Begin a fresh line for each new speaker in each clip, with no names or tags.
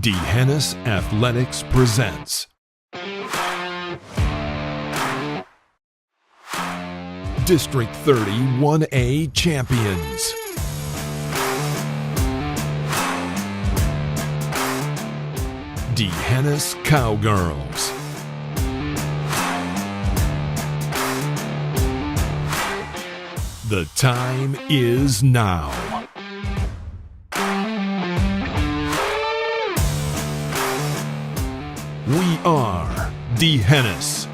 Dehennis Athletics presents District 30 1A Champions. Dehennis Cowgirls. The time is now. We are Dehennis.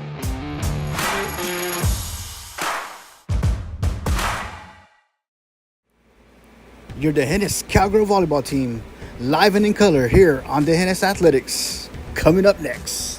Your Dehennis Cowgirl volleyball team, live and in color here on Dehennis Athletics. Coming up next.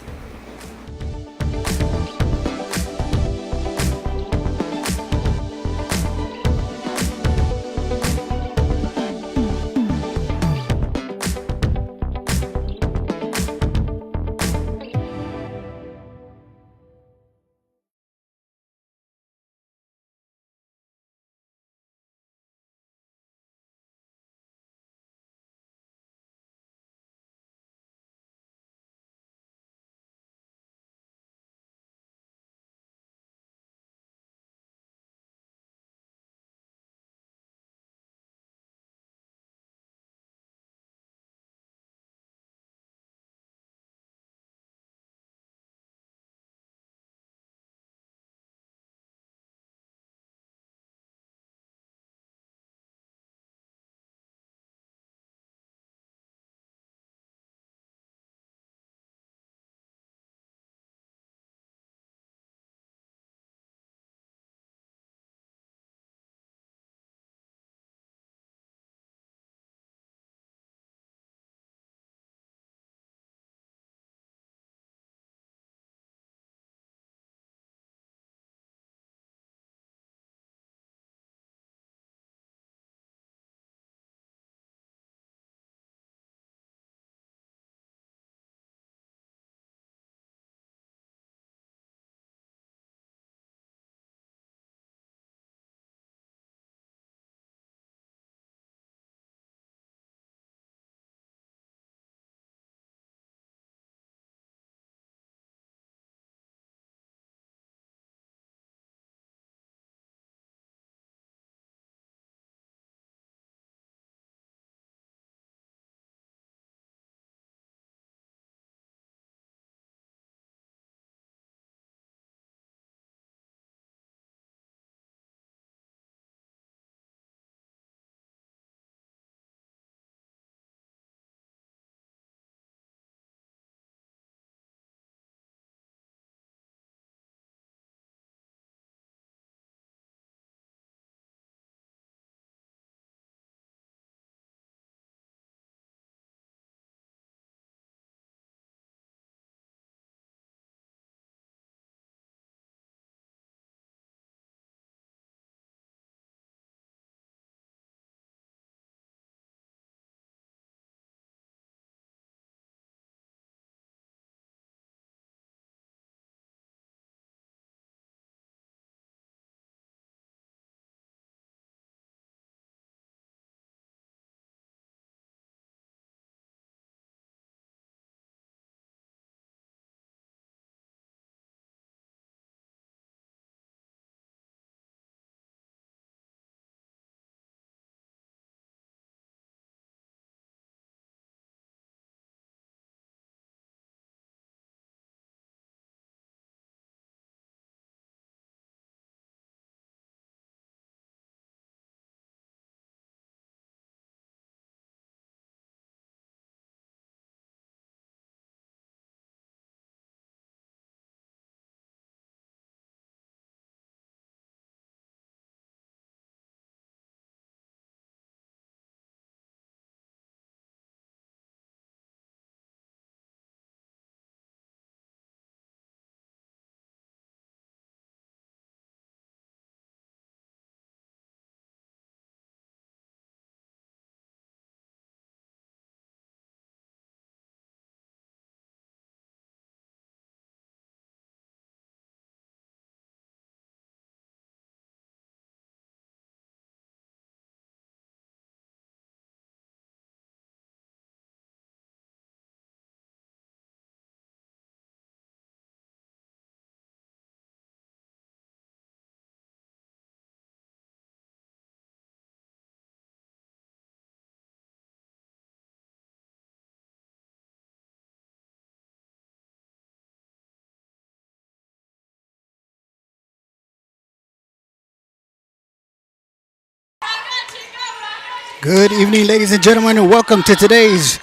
Good evening, ladies and gentlemen, and welcome to today's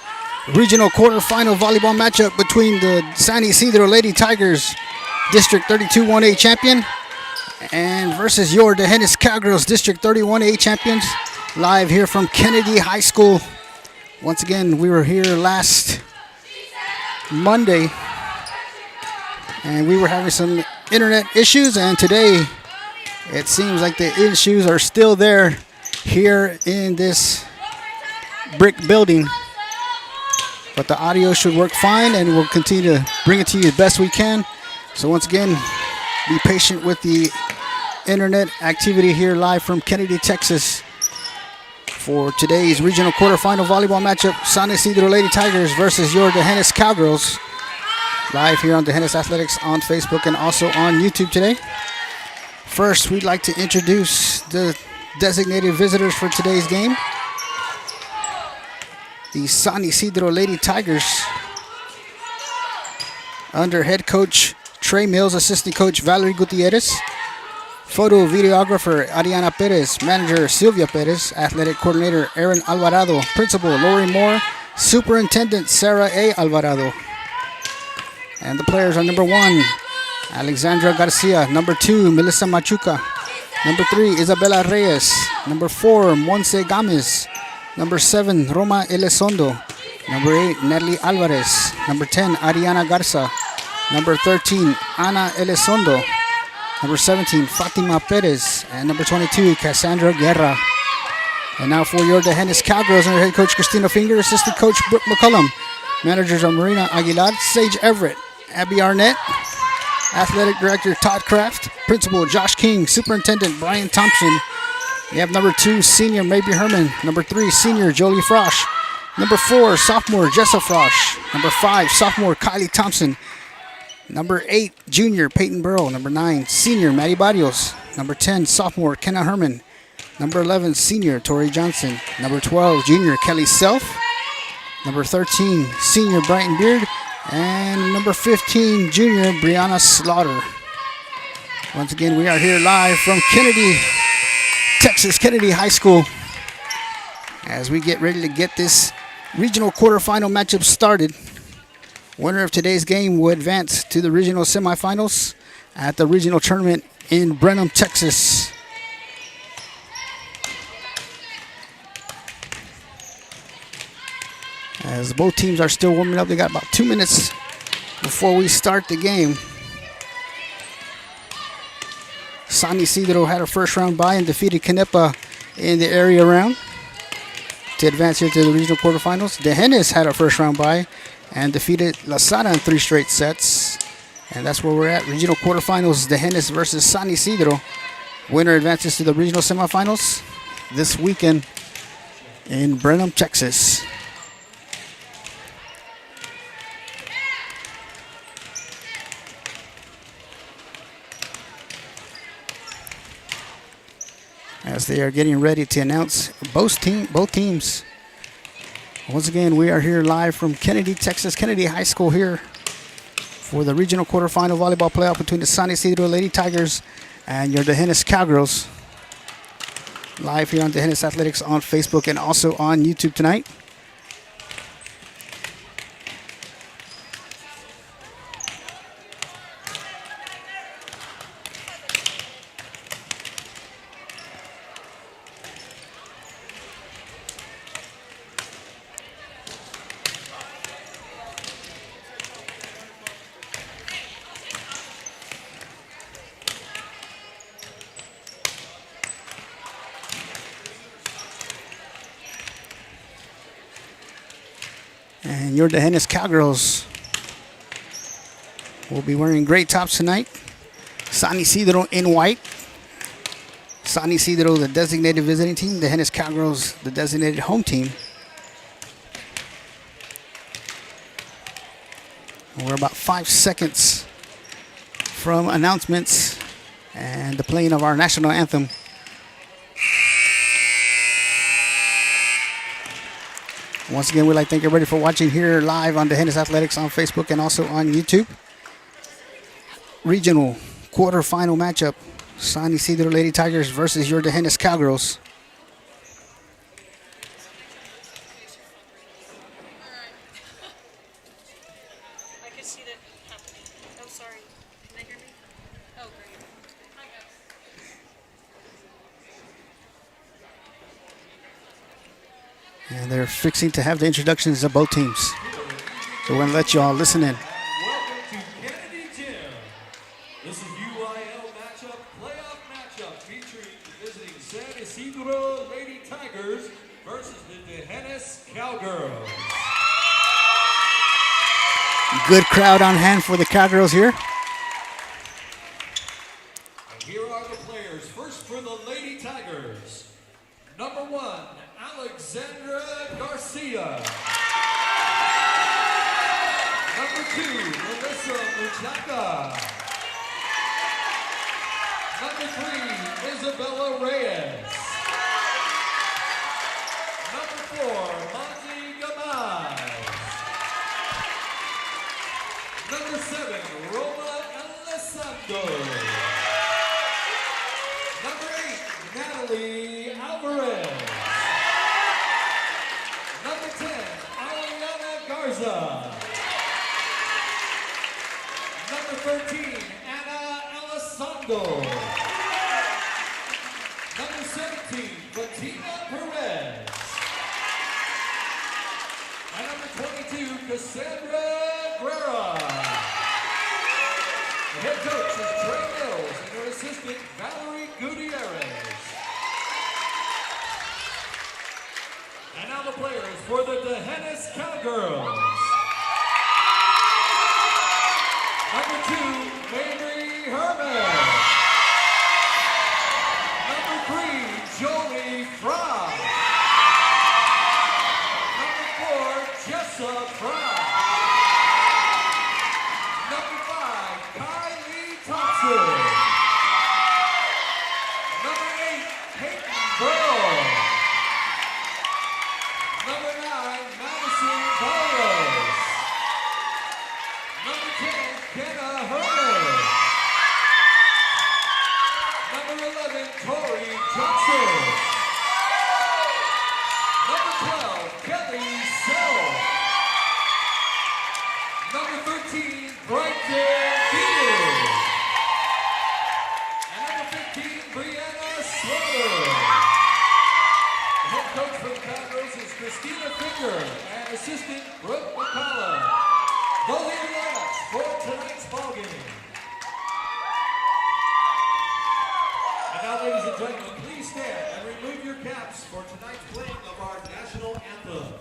regional quarterfinal volleyball matchup between the San Isidro Lady Tigers, District 32 1A champion, and versus your Dehennis Cowgirls, District 31A champions, live here from Kennedy High School. Once again, we were here last Monday, and we were having some internet issues, and today it seems like the issues are still there here in this brick building, but the audio should work fine, and we'll continue to bring it to you as best we can. So once again, be patient with the internet activity here live from Kennedy, Texas, for today's regional quarterfinal volleyball matchup, San Isidro Lady Tigers versus your Dehennis Cowgirls, live here on Dehennis Athletics on Facebook and also on YouTube today. First, we'd like to introduce the designated visitors for today's game. The San Isidro Lady Tigers, under head coach Trey Mills, assistant coach Valerie Gutierrez, photo videographer Ariana Perez, manager Silvia Perez, athletic coordinator Aaron Alvarado, principal Lori Moore, superintendent Sarah A. Alvarado. And the players are: number 1, Alexandra Garcia; number 2, Melissa Machuca; number 3, Isabela Reyes; number 4, Monse Gomez; number 7, Roma Elizondo; number 8, Natalie Alvarez; number 10, Ariana Garza; number 13, Ana Elizondo; number 17, Fatima Perez; and number 22, Cassandra Guerra. And now for your Dehennis Cowgirls, under head coach Christina Finger, assistant coach Brooke McCullum, managers are Marina Aguilar, Sage Everett, Abby Arnett, athletic director Todd Kraft, principal Josh King, superintendent Brian Thompson. You have number 2, senior Maybe Herman; number 3, senior Jolie Frosch; number 4, sophomore Jessa Frosch; number 5, sophomore Kylie Thompson; number 8, junior Peyton Burrow; number 9, senior Maddie Barrios; number 10, sophomore Kenna Herman; number 11, senior Tori Johnson; number 12, junior Kelly Self; number 13, senior Brighton Beard; and number 15, junior Brianna Slaughter. Once again, we are here live from Kennedy, Texas, Kennedy High School, as we get ready to get this regional quarterfinal matchup started. Winner of today's game will advance to the regional semifinals at the regional tournament in Brenham, Texas. As both teams are still warming up, they got about 2 minutes before we start the game. San Isidro had a first round bye and defeated Canepa in the area round to advance here to the regional quarterfinals. Dehennis had a first round bye and defeated La Sara in 3 straight sets. And that's where we're at. Regional quarterfinals, Dehennis versus San Isidro. Winner advances to the regional semifinals this weekend in Brenham, Texas. As they are getting ready to announce both teams. Once again, we are here live from Kennedy, Texas, Kennedy High School here for the regional quarterfinal volleyball playoff between the San Isidro Lady Tigers and your Dehennis Cowgirls. Live here on Dehennis Athletics on Facebook and also on YouTube tonight. And your Dehennis Cowgirls will be wearing gray tops tonight. San Isidro in white. San Isidro, the designated visiting team. Dehennis Cowgirls, the designated home team. And we're about 5 seconds from announcements and the playing of our national anthem. Once again, we'd like to thank everybody for watching here live on Dehennis Athletics on Facebook and also on YouTube. Regional quarterfinal matchup, San Isidro Lady Tigers versus your Dehennis Cowgirls.
could see that happening. Oh, sorry. Can they hear me? Oh, great. Hi, guys.
And they're fixing to have the introductions of both teams. So we're going to let you all listen in.
Welcome to Kennedy Gym. This is UIL matchup, playoff matchup featuring the visiting San Isidro Lady Tigers versus the Dehennis Cowgirls.
Good crowd on hand for the Cowgirls here.
And here are the players. First for the Lady Tigers. Number 1, Alexandra Garcia. Number 2, Melissa Muchaka. Number 3, Isabella Reyes. Number 4, Monty Gamay. Number 7, Roma Alessandro. Number 8, Natalie Alvarez. Number 10, Aliana Garza. Number 13, Anna Alessandro. Number 17, Fatima Perez. And number 22, Cassandra Guerra. The head coach is Trey Mills and her assistant, Valerie Gutierrez. And now the players for the Dehennis Cowgirls. Number 2, Mary Herman. Number 3, Jolie Fry. Number 4, Jessa Fry. Number 5, Kylie Thompson. Number 8, Peyton Burrow. Number 9, Madison Barros. Number 10, Kenna Herman. Number 11, Tori Johnson. Number 12, Kelly Sell. Number 13, Brighton Beard. And number 15, Brianna Slaughter. The head coach for the Cowgirls is Christina Finger and assistant Brooke McCullough. Those are your lineups for tonight's ballgame. And now, ladies and gentlemen, please stand and remove your caps for tonight's playing of our national anthem.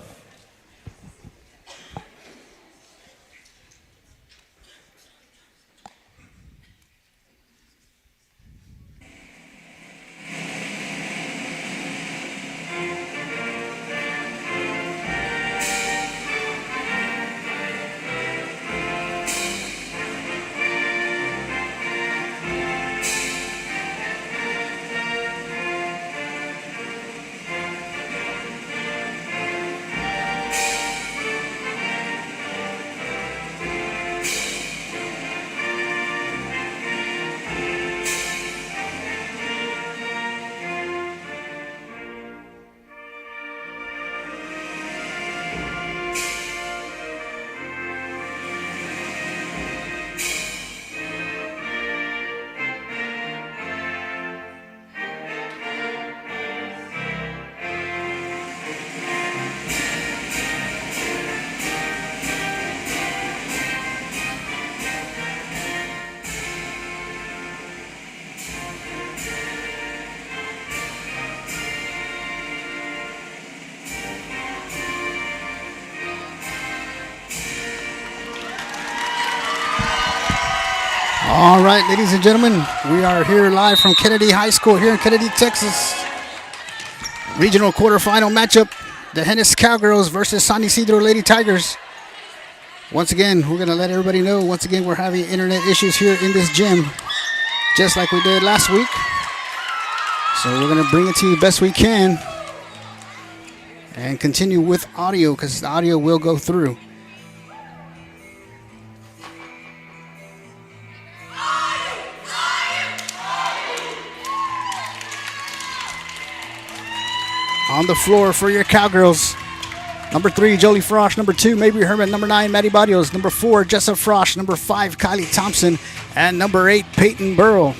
All right, ladies and gentlemen, we are here live from Kennedy High School here in Kennedy, Texas. Regional quarterfinal matchup, the Dehennis Cowgirls versus San Isidro Lady Tigers. Once again, we're going to let everybody know, once again, we're having internet issues here in this gym, just like we did last week. So we're going to bring it to you best we can and continue with audio because the audio will go through. On the floor for your Cowgirls, Number 3, Jolie Frosch. Number 2, Mabry Herman. Number 9, Maddie Barrios. Number 4, Jessa Frosch. Number 5, Kylie Thompson. And number 8, Peyton Burrow.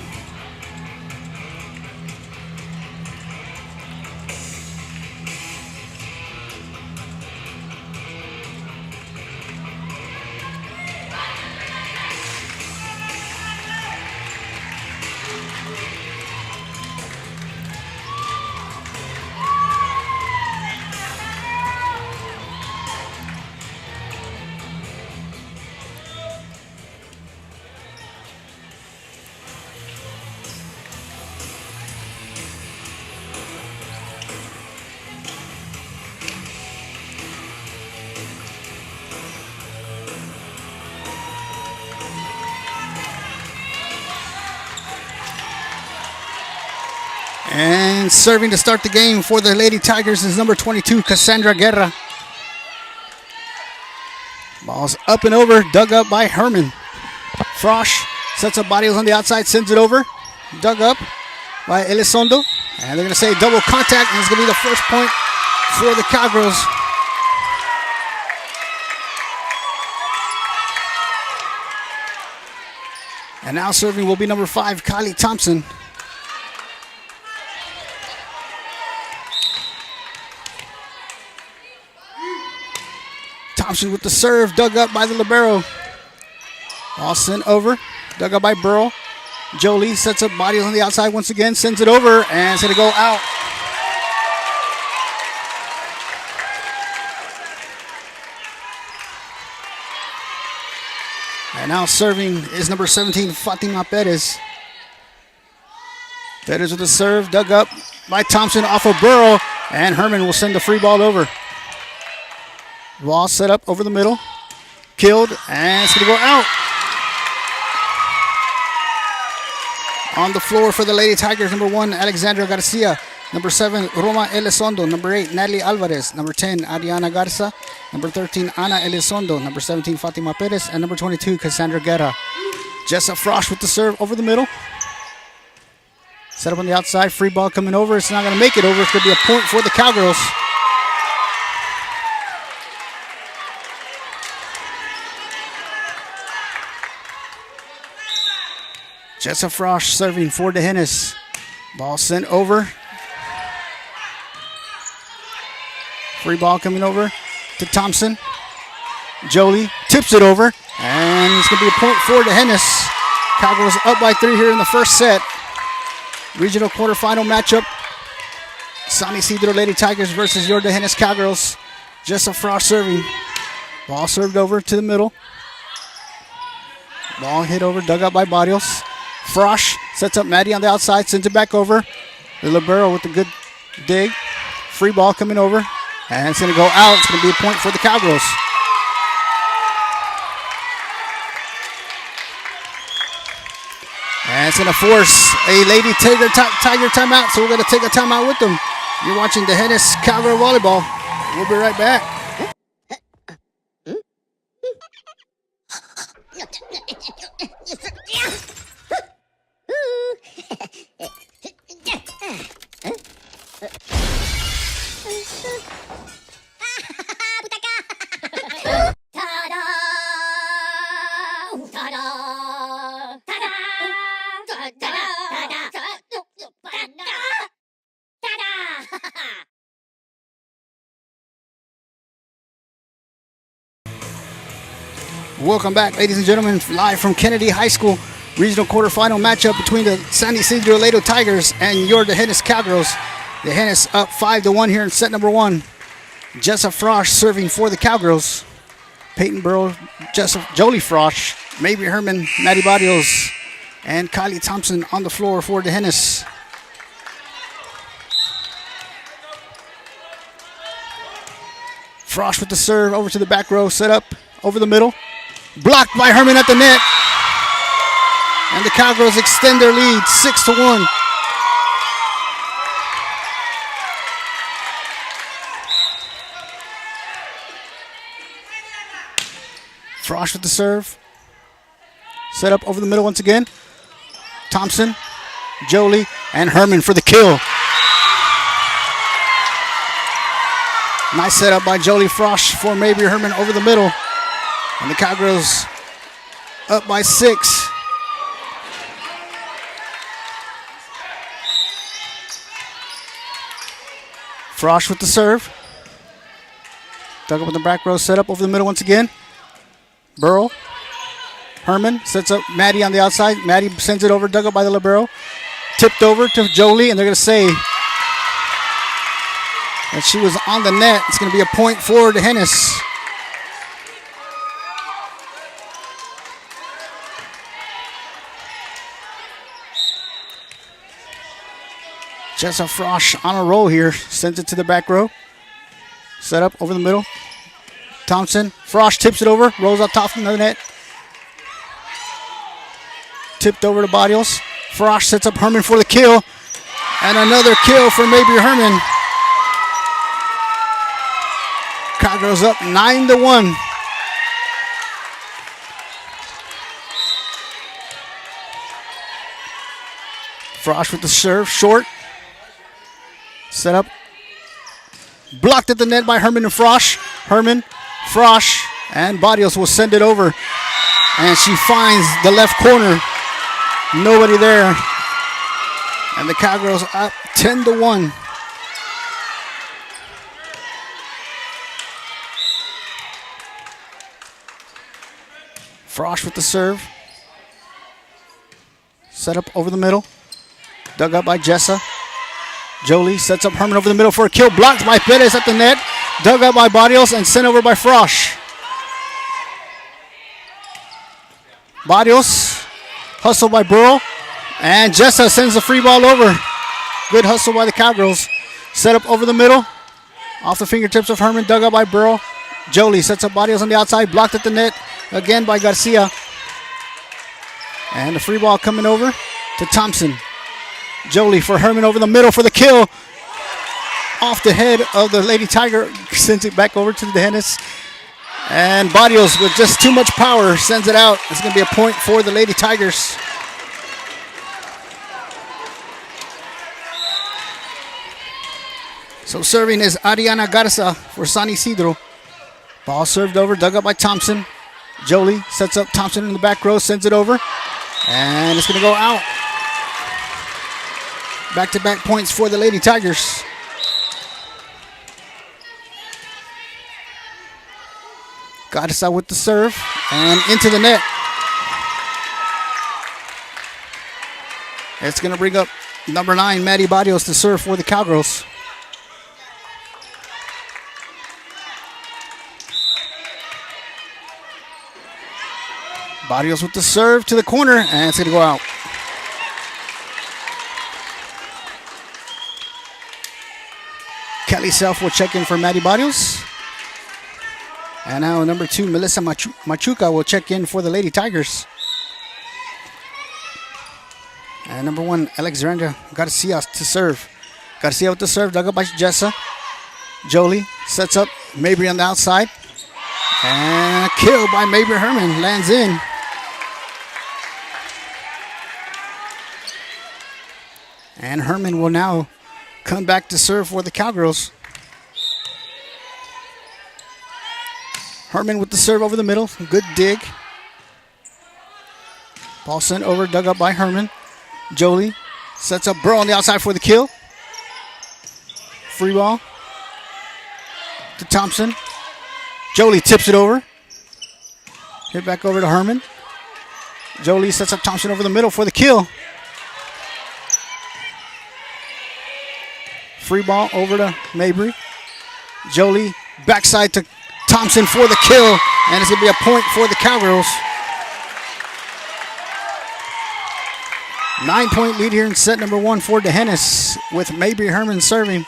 And serving to start the game for the Lady Tigers is number 22, Cassandra Guerra. Ball's up and over, dug up by Herman. Frosch sets up Barrios on the outside, sends it over. Dug up by Elizondo. And they're going to say double contact, and it's going to be the first point for the Cowgirls. And now serving will be number 5, Kylie Thompson. Thompson with the serve, dug up by the libero. Ball sent over, dug up by Burrow. Jolie sets up Barrios on the outside once again, sends it over, and it's going to go out. And now serving is number 17, Fatima Perez. Perez with the serve, dug up by Thompson off of Burrow, and Herman will send the free ball over. Ball set up over the middle, killed, and it's going to go out. On the floor for the Lady Tigers, number 1, Alexandra Garcia. Number 7, Roma Elizondo. Number 8, Natalie Alvarez. Number 10, Ariana Garza. Number 13, Ana Elizondo. Number 17, Fatima Perez. And number 22, Cassandra Guerra. Jessa Frosch with the serve over the middle. Set up on the outside, free ball coming over. It's not going to make it over. It's going to be a point for the Cowgirls. Jessa Frosch serving for DeHennis. Ball sent over. Free ball coming over to Thompson. Jolie tips it over. And it's going to be a point for DeHennis. Cowgirls up by 3 here in the first set. Regional quarterfinal matchup. San Isidro Lady Tigers versus your DeHennis Cowgirls. Jessa Frosch serving. Ball served over to the middle. Ball hit over, dug up by Barrios. Frosch sets up Maddie on the outside, sends it back over. The libero with the good dig. Free ball coming over. And it's going to go out. It's going to be a point for the Cowgirls. And it's going to force a Lady Tiger timeout, so we're going to take a timeout with them. You're watching DeHennis Cowgirl Volleyball. We'll be right back. Welcome back, ladies and gentlemen, live from Kennedy High School. Regional quarterfinal matchup between the San Isidro Lady Tigers and your DeHennis Cowgirls. DeHennis up 5-1 here in set number 1. Jessa Frosch serving for the Cowgirls. Peyton Burrow, Jolie Frosch, Mabry Herman, Maddie Barrios, and Kylie Thompson on the floor for DeHennis. Frosch with the serve over to the back row, set up over the middle. Blocked by Herman at the net. And the Cowgirls extend their lead 6-1. Frosch with the serve. Set up over the middle once again. Thompson, Jolie, and Herman for the kill. Nice setup by Jolie Frosch for Mabry Herman over the middle. And the Cowgirls up by 6. Frosch with the serve. Dug up in the back row, set up over the middle once again. Burrow. Herman sets up Maddie on the outside. Maddie sends it over, dug up by the libero. Tipped over to Jolie, and they're going to say that she was on the net. It's going to be a point for the Hennis. Jessa Frosch on a roll here. Sends it to the back row. Set up over the middle. Thompson. Frosch tips it over. Rolls up top of the net. Tipped over to Barrios. Frosch sets up Herman for the kill. And another kill for Mabry Herman. Cowgirls up 9-1. Frosch with the serve. Short. Set up. Blocked at the net by Herman and Frosch. Herman, Frosch, and Barrios will send it over. And she finds the left corner. Nobody there. And the Cowgirls up 10-1. Frosch with the serve. Set up over the middle. Dug up by Jessa. Jolie sets up Herman over the middle for a kill. Blocked by Perez at the net. Dug up by Barrios and sent over by Frosch. Barrios. Hustle by Burrow. And Jessa sends the free ball over. Good hustle by the Cowgirls. Set up over the middle. Off the fingertips of Herman. Dug up by Burrow. Jolie sets up Barrios on the outside. Blocked at the net. Again by Garcia. And the free ball coming over to Thompson. Jolie for Herman over the middle for the kill. Off the head of the Lady Tiger. Sends it back over to the Hennis. And Barrios with just too much power sends it out. It's going to be a point for the Lady Tigers. So serving is Ariana Garza for San Isidro. Ball served over, dug up by Thompson. Jolie sets up Thompson in the back row, sends it over. And it's going to go out. Back-to-back points for the Lady Tigers. Garza with the serve and into the net. It's going to bring up number 9, Maddie Barrios, to serve for the Cowgirls. Barrios with the serve to the corner, and it's going to go out. Kelly Self will check in for Maddie Barrios. And now number 2, Melissa Machuca will check in for the Lady Tigers. And number 1, Alexandra Garcia to serve. Garcia with the serve, dug up by Jessa. Jolie sets up Mabry on the outside. And a kill by Mabry Herman, lands in. And Herman will now come back to serve for the Cowgirls. Herman with the serve over the middle. Good dig. Ball sent over, dug up by Herman. Jolie sets up Burrow on the outside for the kill. Free ball to Thompson. Jolie tips it over. Hit back over to Herman. Jolie sets up Thompson over the middle for the kill. Free ball over to Mabry. Jolie backside to Thompson for the kill. And it's going to be a point for the Cowgirls. 9-point lead here in set number 1 for the Hennis, with Mabry Herman serving.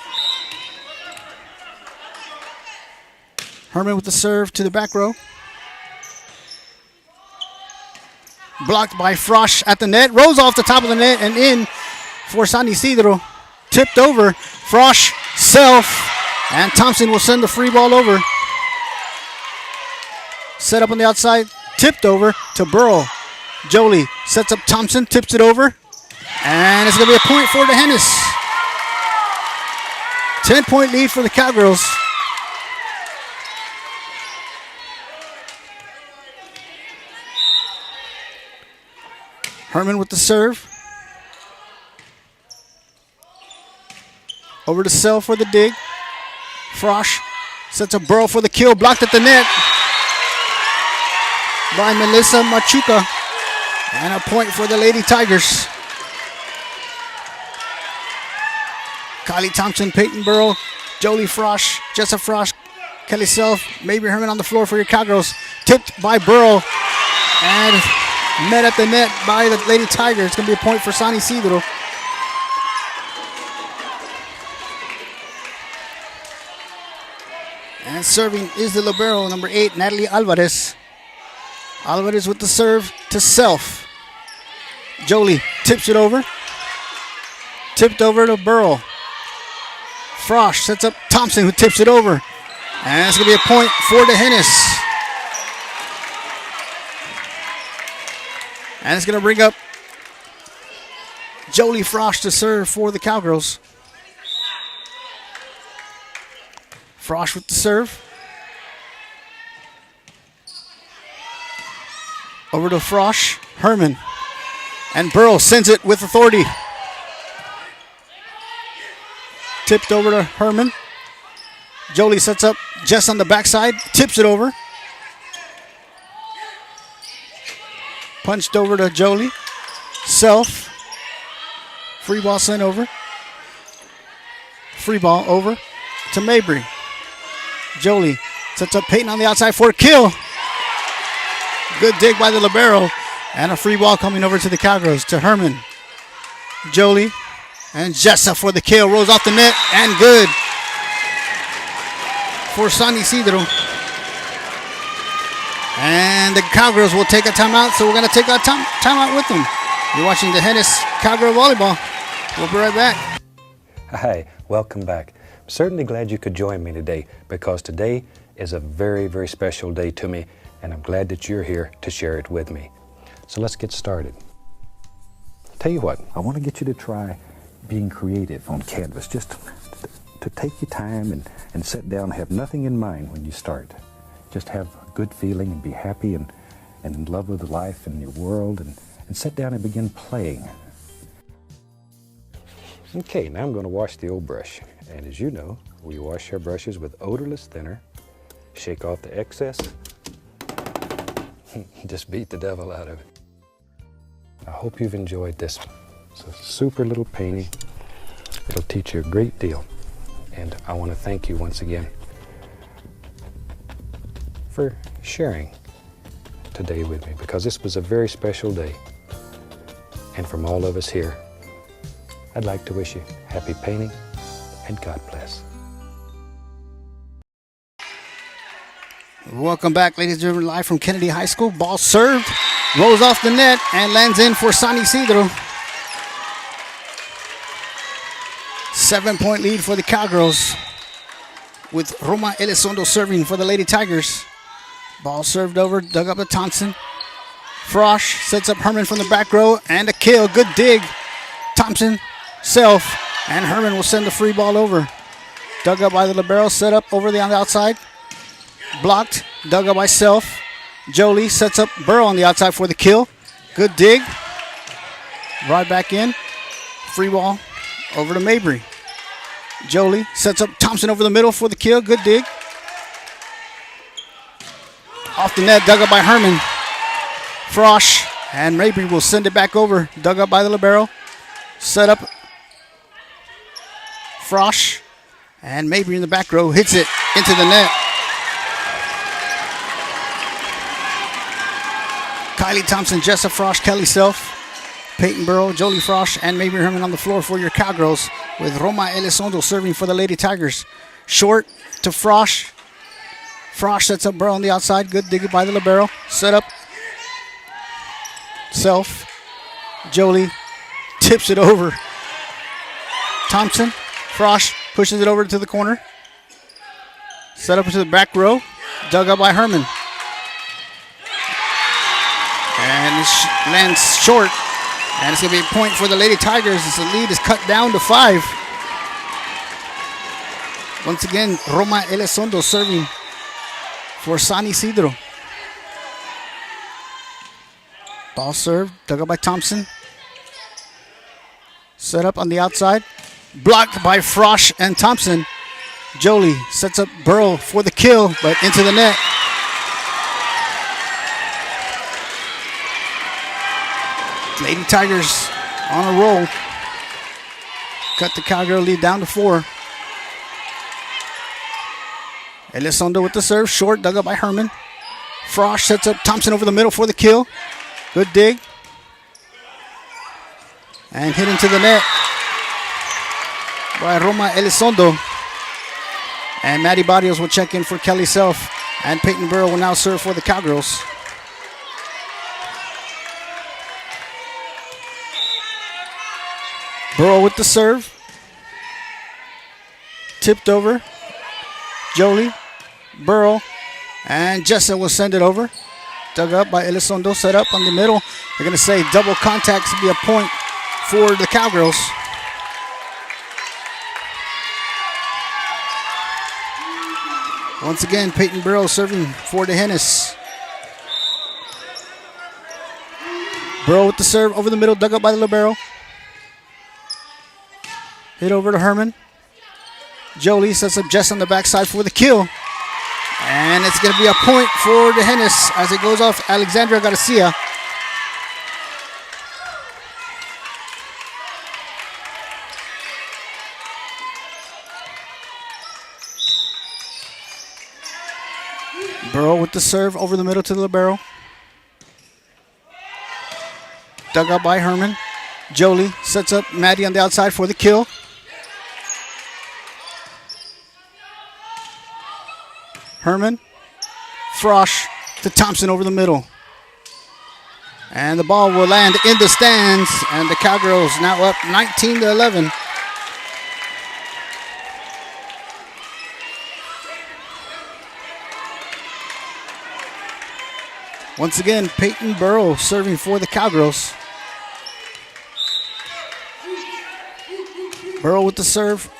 Herman with the serve to the back row. Blocked by Frosch at the net. Rolls off the top of the net and in for San Isidro. Tipped over. Frosch, Self, and Thompson will send the free ball over. Set up on the outside. Tipped over to Burrow. Jolie sets up Thompson, tips it over. And it's going to be a point for the Hennis. 10-point lead for the Cowgirls. Herman with the serve. Over to Self for the dig. Frosch sets a Burrow for the kill. Blocked at the net by Melissa Machuca. And a point for the Lady Tigers. Kylie Thompson, Peyton Burrow, Jolie Frosch, Jessa Frosch, Kelly Self, Mabry Herman on the floor for your Cowgirls. Tipped by Burrow and met at the net by the Lady Tigers. It's going to be a point for San Isidro. And serving is the libero, number 8, Natalie Alvarez. Alvarez with the serve to Self. Jolie tips it over. Tipped over to Burrow. Frosch sets up Thompson, who tips it over. And it's going to be a point for the Hennis. And it's going to bring up Jolie Frosch to serve for the Cowgirls. Frosch with the serve. Over to Frosch. Herman. And Burrow sends it with authority. Tipped over to Herman. Jolie sets up Jess on the backside. Tips it over. Punched over to Jolie. Self. Free ball sent over. Free ball over to Mabry. Jolie sets up Peyton on the outside for a kill. Good dig by the libero. And a free ball coming over to the Cowgirls to Herman. Jolie and Jessa for the kill. Rolls off the net and good for San Isidro. And the Cowgirls will take a timeout, so we're going to take a timeout with them. You're watching the Hennis Cowgirl Volleyball. We'll be right back.
Hi, welcome back. I'm certainly glad you could join me today because today is a very, very special day to me, and I'm glad that you're here to share it with me. So let's get started. Tell you what, I want to get you to try being creative on canvas, just to take your time and sit down and have nothing in mind when you start. Just have a good feeling and be happy and in love with life and your world and sit down and begin playing. Okay, now I'm going to wash the old brush. And as you know, we wash our brushes with odorless thinner, shake off the excess, just beat the devil out of it. I hope you've enjoyed this. It's a super little painting. It'll teach you a great deal. And I want to thank you once again for sharing today with me, because this was a very special day. And from all of us here, I'd like to wish you happy painting and God bless.
Welcome back, ladies and gentlemen, live from Kennedy High School. Ball served, rolls off the net, and lands in for San Isidro. 7-point lead for the Cowgirls, with Roma Elizondo serving for the Lady Tigers. Ball served over, dug up to Thompson. Frosch sets up Herman from the back row, and a kill. Good dig. Thompson, Self, and Herman will send the free ball over. Dug up by the libero, set up over on the outside. Blocked, dug up by Self. Jolie sets up Burrow on the outside for the kill. Good dig. Right back in. Free ball over to Mabry. Jolie sets up Thompson over the middle for the kill. Good dig. Off the net, dug up by Herman. Frosch and Mabry will send it back over. Dug up by the libero. Set up Frosch and Mabry in the back row hits it into the net. Kylie Thompson, Jessa Frosch, Kelly Self, Peyton Burrow, Jolie Frosch, and Mabry Herman on the floor for your Cowgirls, with Roma Elizondo serving for the Lady Tigers. Short to Frosch. Frosch sets up Burrow on the outside. Good dig by the libero. Set up Self. Jolie tips it over. Thompson. Frosch pushes it over to the corner. Set up into the back row. Dug up by Herman. And it lands short. And it's going to be a point for the Lady Tigers as the lead is cut down to 5. Once again, Roma Elizondo serving for San Isidro. Ball served, dug up by Thompson. Set up on the outside. Blocked by Frosch and Thompson. Jolie sets up Burrow for the kill, but into the net. Lady Tigers on a roll. Cut the Cowgirl lead down to 4. Elizondo with the serve. Short, dug up by Herman. Frosch sets up Thompson over the middle for the kill. Good dig. And hit into the net by Roma Elizondo. And Maddie Barrios will check in for Kelly Self. And Peyton Burrow will now serve for the Cowgirls. Burrow with the serve. Tipped over. Jolie, Burrow, and Jessa will send it over. Dug up by Elizondo, set up on the middle. They're going to say double contact to be a point for the Cowgirls. Once again, Peyton Burrow serving for the Hennis. Burrow with the serve over the middle, dug up by the libero. Hit over to Herman. Jolie sets up Jess on the backside for the kill. And it's going to be a point for the Hennis as it goes off Alexandra Garcia. Burrow with the serve over the middle to the libero. Dug up by Herman. Jolie sets up Maddie on the outside for the kill. Herman, Frosch to Thompson over the middle. And the ball will land in the stands, and the Cowgirls now up 19-11. Once again, Peyton Burrow serving for the Cowgirls. Burrow with the serve,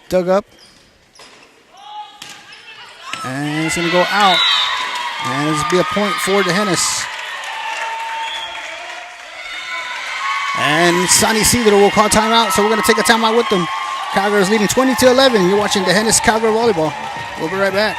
dug up. And it's going to go out. And this will be a point for the Hennis. And San Isidro will call timeout, so we're going to take a timeout with them. Cowgirls leading 20-11. You're watching the Hennis Cowgirl Volleyball. We'll be right back.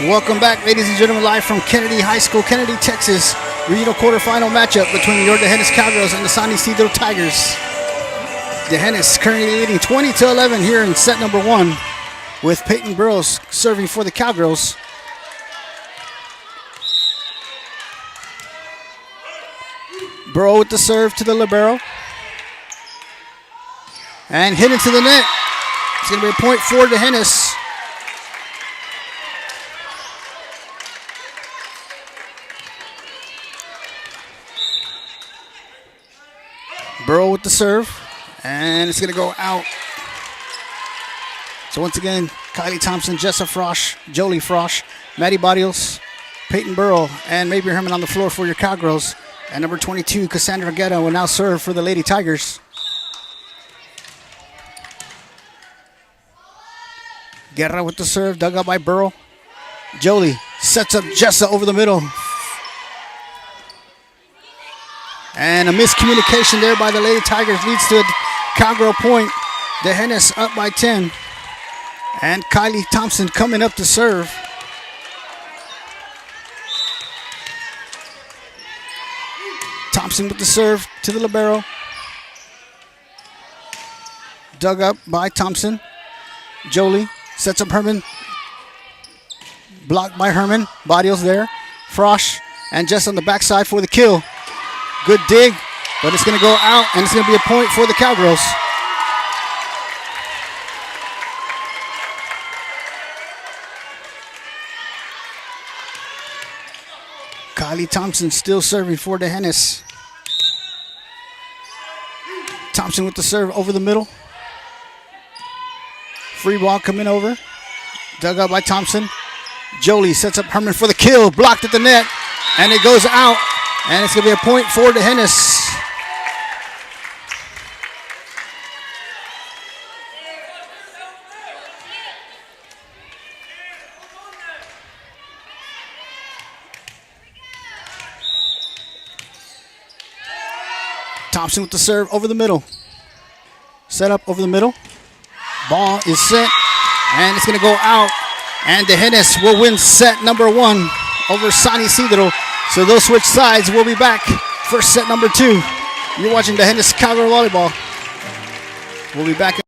Welcome back, ladies and gentlemen, live from Kennedy High School, Kennedy, Texas. Regional quarterfinal matchup between your Hennis Cowgirls and the San Isidro Tigers. The Hennis currently leading 20-11 here in set number 1, with Peyton Burrows serving for the Cowgirls. Burrow with the serve to the libero. And hit into the net. It's going to be a point for the Hennis. Burrow with the serve, and it's going to go out. So once again, Kylie Thompson, Jessa Frosch, Jolie Frosch, Maddie Barrios, Peyton Burrow, and Mabry Herman on the floor for your Cowgirls. And number 22, Cassandra Guerra, will now serve for the Lady Tigers. Guerra with the serve, dug up by Burrow. Jolie sets up Jessa over the middle. And a miscommunication there by the Lady Tigers leads to a Cowgirl point. The Hennis up by 10. And Kylie Thompson coming up to serve. Thompson with the serve to the libero. Dug up by Thompson. Jolie sets up Herman. Blocked by Herman. Barrios there. Frosch and Jess on the backside for the kill. Good dig, but it's going to go out, and it's going to be a point for the Cowgirls. Kylie Thompson still serving for the Hennis. Thompson with the serve over the middle. Free ball coming over. Dug out by Thompson. Jolie sets up Herman for the kill. Blocked at the net. And it goes out. And it's going to be a point for the Hennis. Thompson with the serve over the middle. Set up over the middle. Ball is set, and it's going to go out. And the Hennis will win set number 1 over San Isidro. So they'll switch sides. We'll be back for set number 2. You're watching the Hennis Cowgirl Volleyball. We'll be back.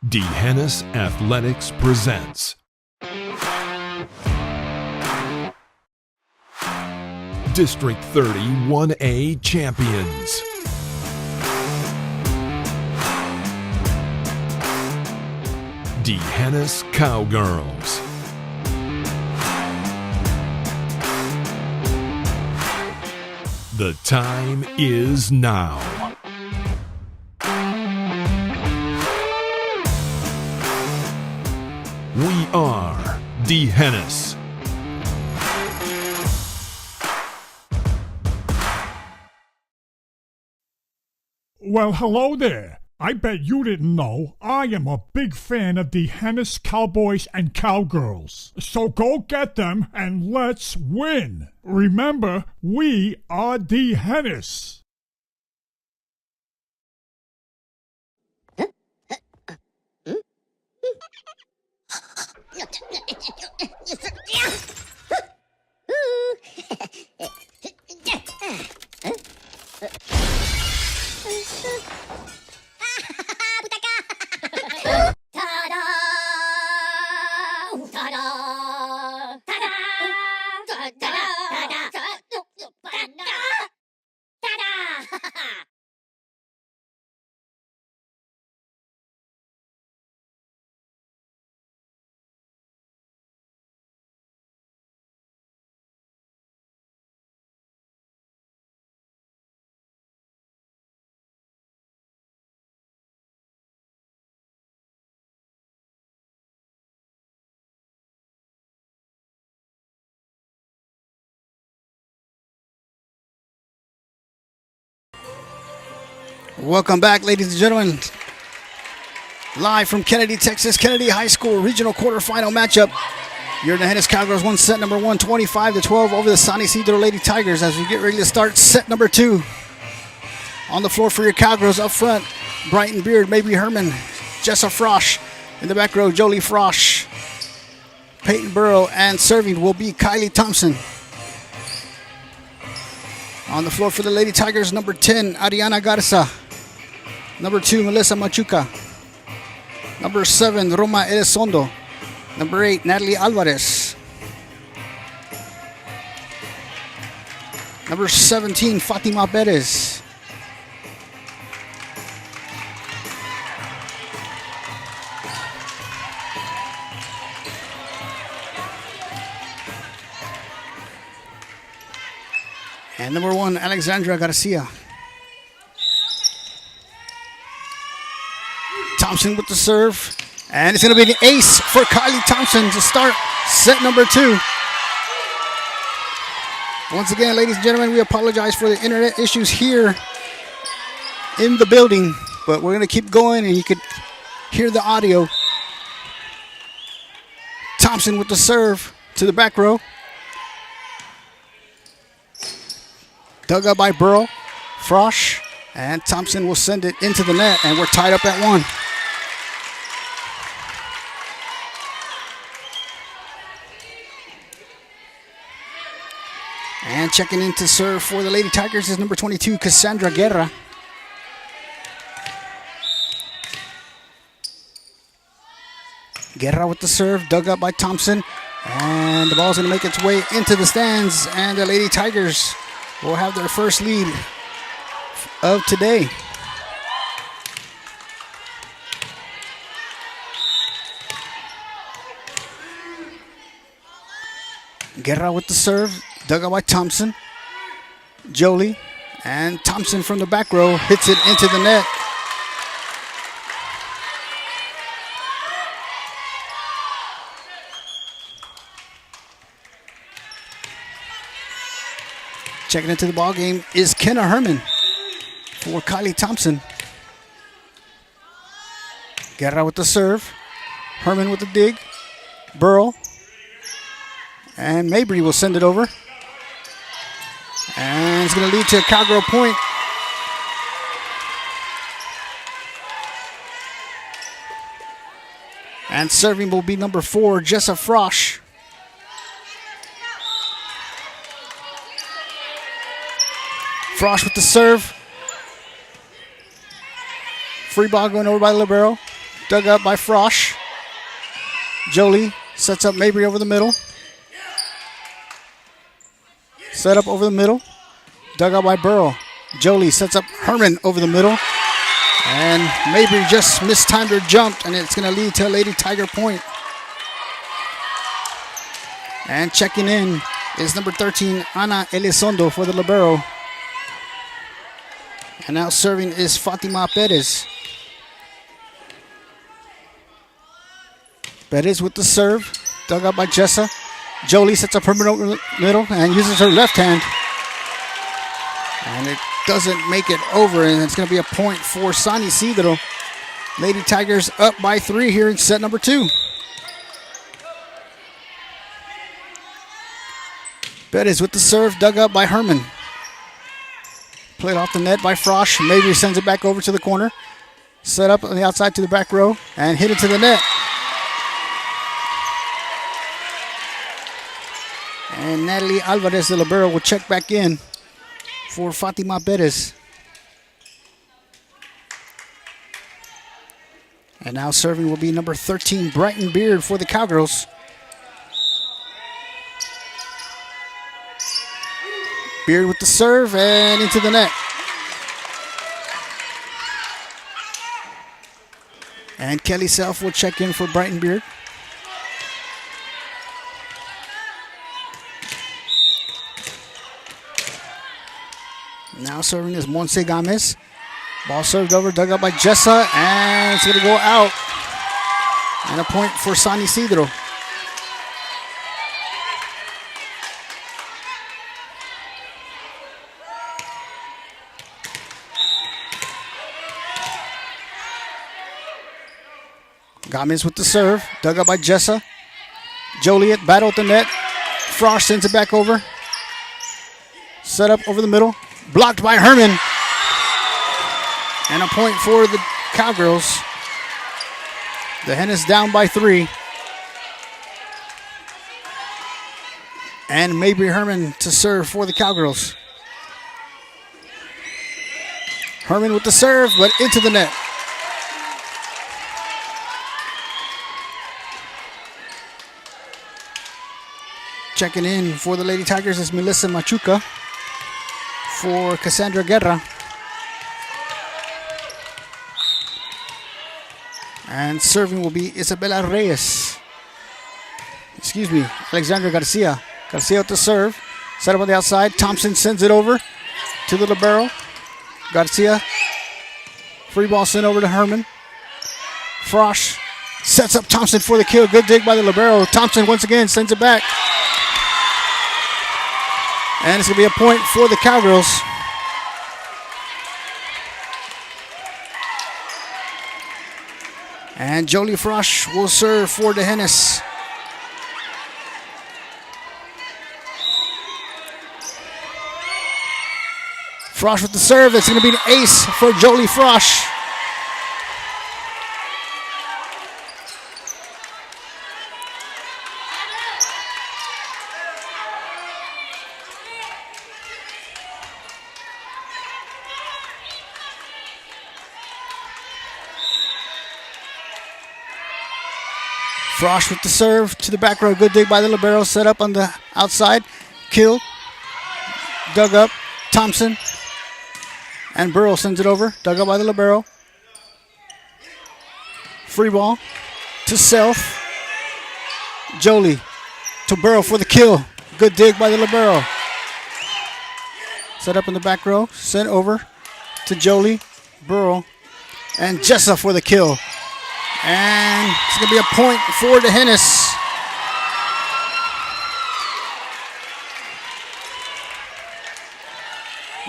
D. Hennis Athletics presents District 30 1A Champions. D. Hennis Cowgirls. The time is now. We are D. Hennis.
Well, hello there. I bet you didn't know I am a big fan of the Hennis Cowboys and Cowgirls. So go get them and let's win. Remember, we are the Hennis.
Welcome back, ladies and gentlemen. Live from Kennedy, Texas, Kennedy High School regional quarterfinal matchup. Your Hennis Cowgirls won set number 1, 25-12 over the San Isidro Lady Tigers as we get ready to start set number 2. On the floor for your Cowgirls up front, Brighton Beard, Mabry Herman, Jessa Frosch. In the back row, Jolie Frosch, Peyton Burrow, and serving will be Kylie Thompson. On the floor for the Lady Tigers, number 10, Ariana Garza. Number 2, Melissa Machuca. Number 7, Roma Elizondo. Number 8, Natalie Alvarez. Number 17, Fatima Perez. And number 1, Alexandra Garcia. Thompson with the serve. And it's going to be an ace for Kylie Thompson to start set number 2. Once again, ladies and gentlemen, we apologize for the internet issues here in the building. but we're going to keep going, and you could hear the audio. Thompson with the serve to the back row. Dug up by Burrow. Frosch. And Thompson will send it into the net, and we're tied up at 1. And checking in to serve for the Lady Tigers is number 22, Cassandra Guerra. Guerra with the serve, dug up by Thompson. And the ball's going to make its way into the stands, and the Lady Tigers will have their first lead of today. Guerra with the serve, dug out by Thompson. Jolie, and Thompson from the back row hits it into the net. Checking into the ball game is Kenna Herman for Kylie Thompson. Guerra with the serve. Herman with the dig. Burrow. And Mabry will send it over. And it's going to lead to a Cowgirl point. And serving will be number 4, Jessa Frosch. Frosch with the serve. Free ball going over by libero. Dug up by Frosch. Jolie sets up Mabry over the middle. Set up over the middle. Dug out by Burrow. Jolie sets up Herman over the middle. And Mabry just mistimed her jump, and it's going to lead to a Lady Tiger point. And checking in is number 13, Ana Elizondo for the libero. And now serving is Fatima Perez. Perez with the serve. Dug up by Jessa. Jolie sets up her middle and uses her left hand. And it doesn't make it over, and it's going to be a point for San Isidro. Lady Tigers up by 3 here in set number 2. Perez with the serve, dug up by Herman. Played off the net by Frosch. Maybe sends it back over to the corner. Set up on the outside to the back row and hit it to the net. And Natalie Alvarez, the libero, will check back in for Fatima Perez. And now serving will be number 13, Brighton Beard for the Cowgirls. Beard with the serve and into the net. And Kelly Self will check in for Brighton Beard. Now serving is Monse Gomez. Ball served over, dug up by Jessa, and it's going to go out. And a point for San Isidro. Gomez with the serve, dug up by Jessa. Joliet battle at the net. Frosch sends it back over. Set up over the middle. Blocked by Herman. And a point for the Cowgirls. The Hen is down by 3. And Mabry Herman to serve for the Cowgirls. Herman with the serve, but into the net. Checking in for the Lady Tigers is Melissa Machuca for Cassandra Guerra. And serving will be Isabela Reyes. Excuse me, Alexandra Garcia. Garcia with the serve. Set up on the outside. Thompson sends it over to the libero. Garcia. Free ball sent over to Herman. Frosch sets up Thompson for the kill. Good dig by the libero. Thompson once again sends it back. And it's going to be a point for the Cowgirls. And Jolie Frosch will serve for the Hennis. Frosch with the serve. It's going to be an ace for Jolie Frosch. Frosch with the serve to the back row. Good dig by the libero. Set up on the outside. Kill. Dug up. Thompson. And Burrow sends it over. Dug up by the libero. Free ball to Self. Jolie to Burrow for the kill. Good dig by the libero. Set up in the back row. Sent over to Jolie. Burrow. And Jessa for the kill. And it's going to be a point for the Hennis.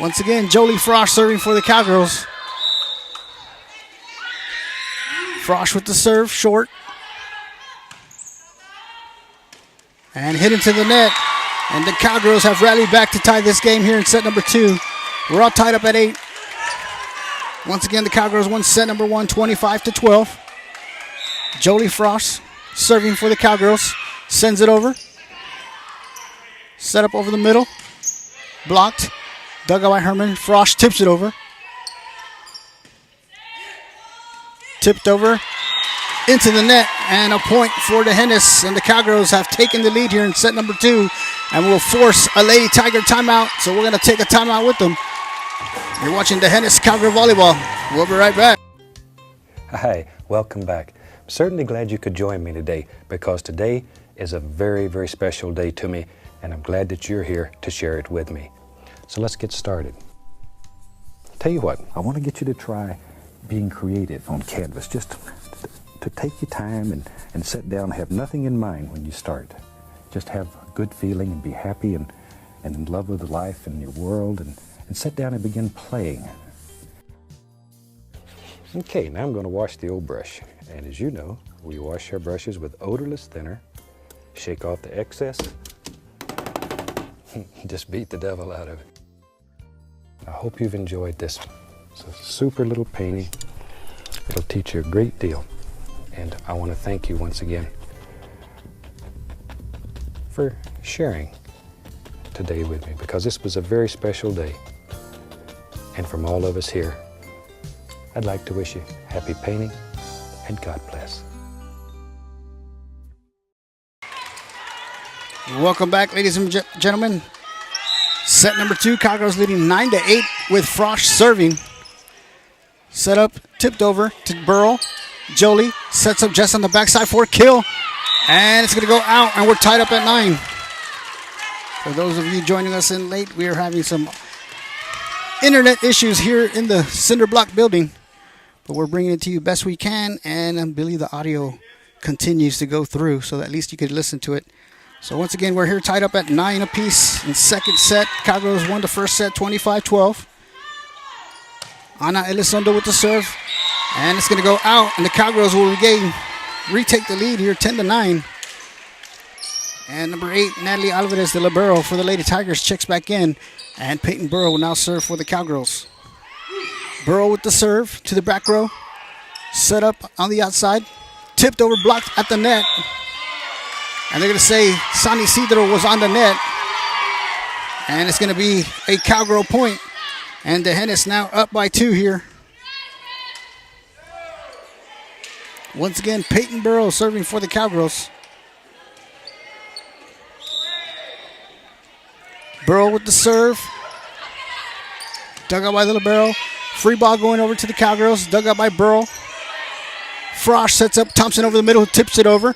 Once again, Jolie Frosch serving for the Cowgirls. Frosch with the serve, short. And hit into the net. And the Cowgirls have rallied back to tie this game here in set number 2. We're all tied up at 8. Once again, the Cowgirls won set number 1, 25-12. Jolie Frosch serving for the Cowgirls. Sends it over. Set up over the middle. Blocked. Dug out by Herman. Frosch tips it over. Tipped over into the net. And a point for the Hennis. And the Cowgirls have taken the lead here in set number 2. And will force a Lady Tiger timeout. So we're going to take a timeout with them. You're watching the Hennis Cowgirl Volleyball. We'll be right back.
Hi, welcome back. I'm certainly glad you could join me today because today is a very, very special day to me, and I'm glad that you're here to share it with me. So let's get started. Tell you what, I want to get you to try being creative on canvas. Just to take your time and sit down and have nothing in mind when you start. Just have a good feeling and be happy and in love with life and your world and sit down and begin playing. Okay, now I'm going to wash the old brush. And as you know, we wash our brushes with odorless thinner, shake off the excess, just beat the devil out of it. I hope you've enjoyed this. It's a super little painting. It'll teach you a great deal. And I want to thank you once again for sharing today with me because this was a very special day. And from all of us here, I'd like to wish you happy painting and God bless.
Welcome back, ladies and gentlemen. Set number 2, Cowgirls leading 9-8 with Frosch serving. Set up, tipped over to Burrow. Jolie sets up Jess on the backside for a kill. And it's going to go out, and we're tied up at 9. For those of you joining us in late, we are having some internet issues here in the cinder block building. But we're bringing it to you best we can, and I believe the audio continues to go through, so that at least you could listen to it. So once again, we're here tied up at 9 apiece in second set. Cowgirls won the first set 25-12. Ana Elizondo with the serve, and it's going to go out, and the Cowgirls will retake the lead here 10-9. And number 8, Natalie Alvarez, the libero for the Lady Tigers, checks back in, and Peyton Burrow will now serve for the Cowgirls. Burrow with the serve to the back row. Set up on the outside. Tipped over, blocked at the net. And they're going to say San Isidro was on the net. And it's going to be a Cowgirl point. And the Hennis now up by 2 here. Once again, Peyton Burrow serving for the Cowgirls. Burrow with the serve. Dug out by the libero. Free ball going over to the Cowgirls. Dug out by Burrow. Frosch sets up Thompson over the middle, tips it over.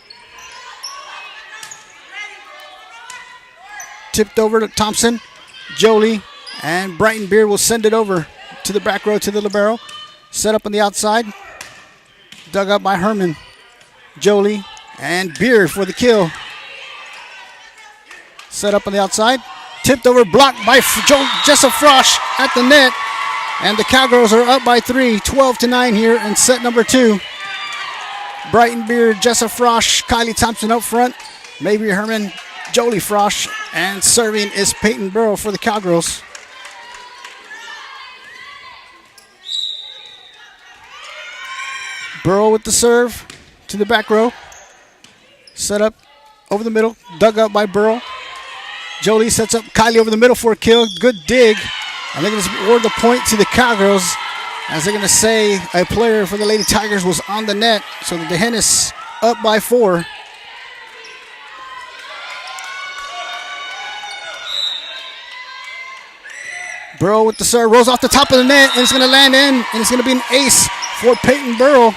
Tipped over to Thompson. Jolie and Brighton Beard will send it over to the back row to the libero. Set up on the outside. Dug up by Herman. Jolie and Beard for the kill. Set up on the outside. Tipped over, blocked by Jessa Frosch at the net. And the Cowgirls are up by 3, 12-9 here in set number 2. Brighton Beard, Jessa Frosch, Kylie Thompson up front, Mabry Herman, Jolie Frosch, and serving is Peyton Burrow for the Cowgirls. Burrow with the serve to the back row. Set up over the middle, dug up by Burrow. Jolie sets up Kylie over the middle for a kill. Good dig. And they're going to award the point to the Cowgirls, as they're going to say a player for the Lady Tigers was on the net. So the Hennis up by 4. Burrow with the serve, rolls off the top of the net, and it's going to land in, and it's going to be an ace for Peyton Burrow.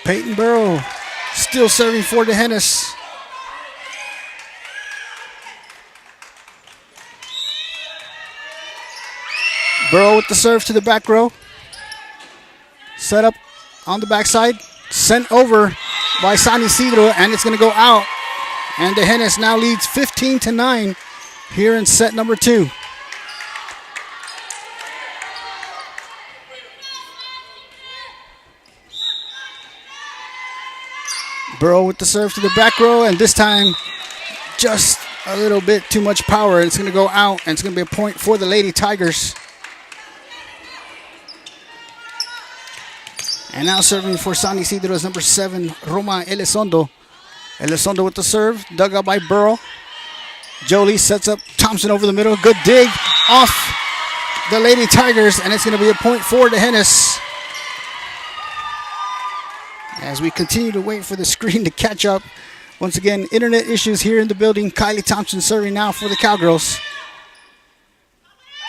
Peyton Burrow still serving for the Hennis. Burrow with the serve to the back row. Set up on the backside. Sent over by San Isidro, and it's going to go out. And the Hennis now leads 15-9 here in set number 2. Burrow with the serve to the back row, and this time just a little bit too much power. It's going to go out, and it's going to be a point for the Lady Tigers. And now serving for San Isidro is number 7, Roma Elizondo. Elizondo with the serve, dug up by Burrow. Jolie sets up Thompson over the middle. Good dig off the Lady Tigers, and it's going to be a point for the Hennis. As we continue to wait for the screen to catch up. Once again, internet issues here in the building. Kylie Thompson serving now for the Cowgirls.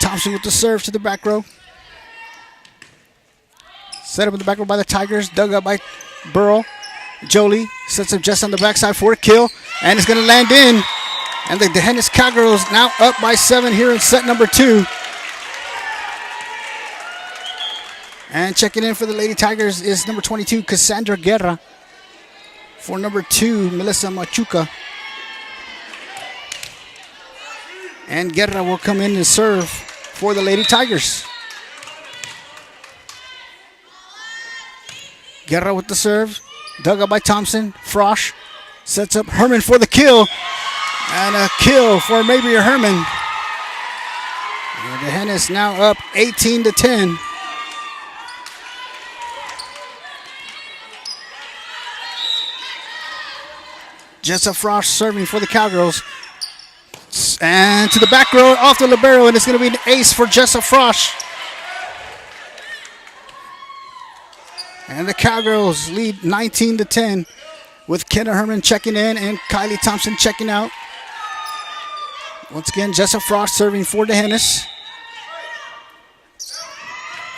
Thompson with the serve to the back row. Set up in the back row by the Tigers. Dug up by Burrow. Jolie sets up just on the backside for a kill. And it's going to land in. And the Hennis Cowgirls now up by 7 here in set number 2. And checking in for the Lady Tigers is number 22, Cassandra Guerra. For number 2, Melissa Machuca. And Guerra will come in and serve for the Lady Tigers. Guerra with the serve. Dug up by Thompson. Frosch sets up Herman for the kill. And a kill for Mabry Herman. And the Hennis now up 18-10. Jessa Frosch serving for the Cowgirls. And to the back row off the libero, and it's going to be an ace for Jessa Frosch. And the Cowgirls lead 19-10 with Kenna Herman checking in and Kylie Thompson checking out. Once again, Jessa Frosch serving for the Hennis.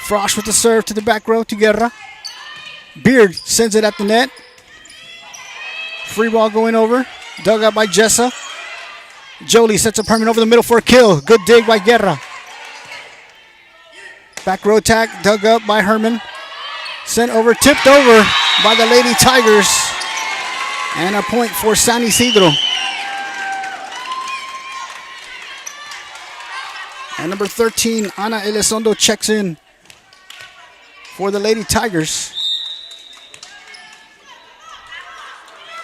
Frosch with the serve to the back row to Guerra. Beard sends it at the net. Free ball going over. Dug up by Jessa. Jolie sets up Herman over the middle for a kill. Good dig by Guerra. Back row attack. Dug up by Herman. Sent over. Tipped over by the Lady Tigers. And a point for San Isidro. And number 13, Ana Elizondo checks in for the Lady Tigers.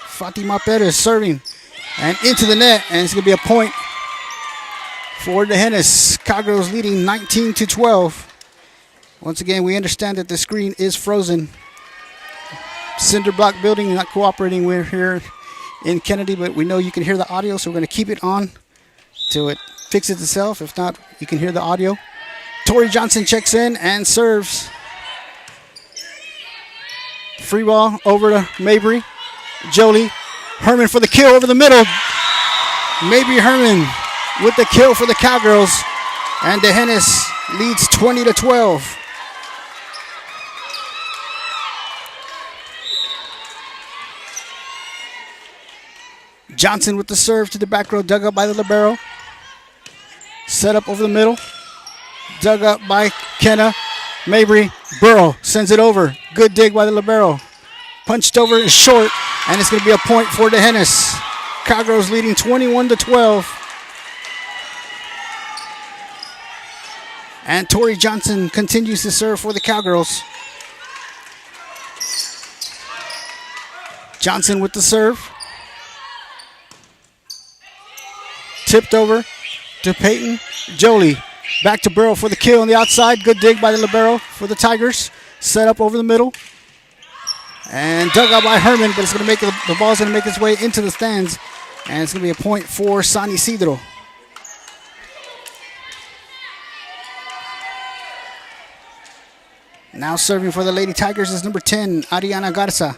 Fatima Perez serving and into the net, and it's going to be a point for the Hennis. Cowgirls leading 19-12. Once again, we understand that the screen is frozen. Cinder block building not cooperating. We're here in Kennedy, but we know you can hear the audio, so we're going to keep it on till it fixes itself. If not, you can hear the audio. Tori Johnson checks in and serves. Free ball over to Mabry. Jolie. Herman for the kill over the middle. Mabry Herman with the kill for the Cowgirls. And the Hennis leads 20-12. Johnson with the serve to the back row. Dug up by the libero. Set up over the middle. Dug up by Kenna. Mabry. Burrow sends it over. Good dig by the libero. Punched over is short, and it's going to be a point for the Hennis. Cowgirls leading 21-12. And Tori Johnson continues to serve for the Cowgirls. Johnson with the serve. Tipped over to Peyton. Jolie back to Burrow for the kill on the outside. Good dig by the libero for the Tigers. Set up over the middle. And dug out by Herman, but it's going to make the ball's going to make its way into the stands. And it's going to be a point for San Isidro. Now serving for the Lady Tigers is number 10, Ariana Garza.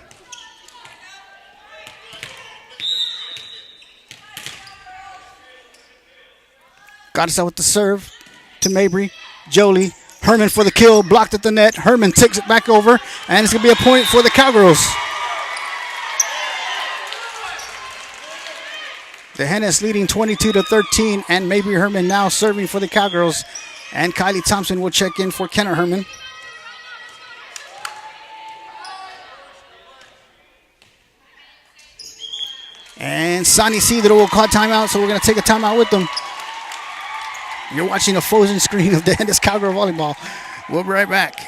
Garza with the serve to Mabry. Jolie. Herman for the kill. Blocked at the net. Herman takes it back over. And it's going to be a point for the Cowgirls. The Hennes leading 22-13. And Mabry Herman now serving for the Cowgirls. And Kylie Thompson will check in for Kenna Herman. And San Isidro will call timeout, so we're going to take a timeout with them. You're watching a frozen screen of the Hennes Cowgirl volleyball. We'll be right back.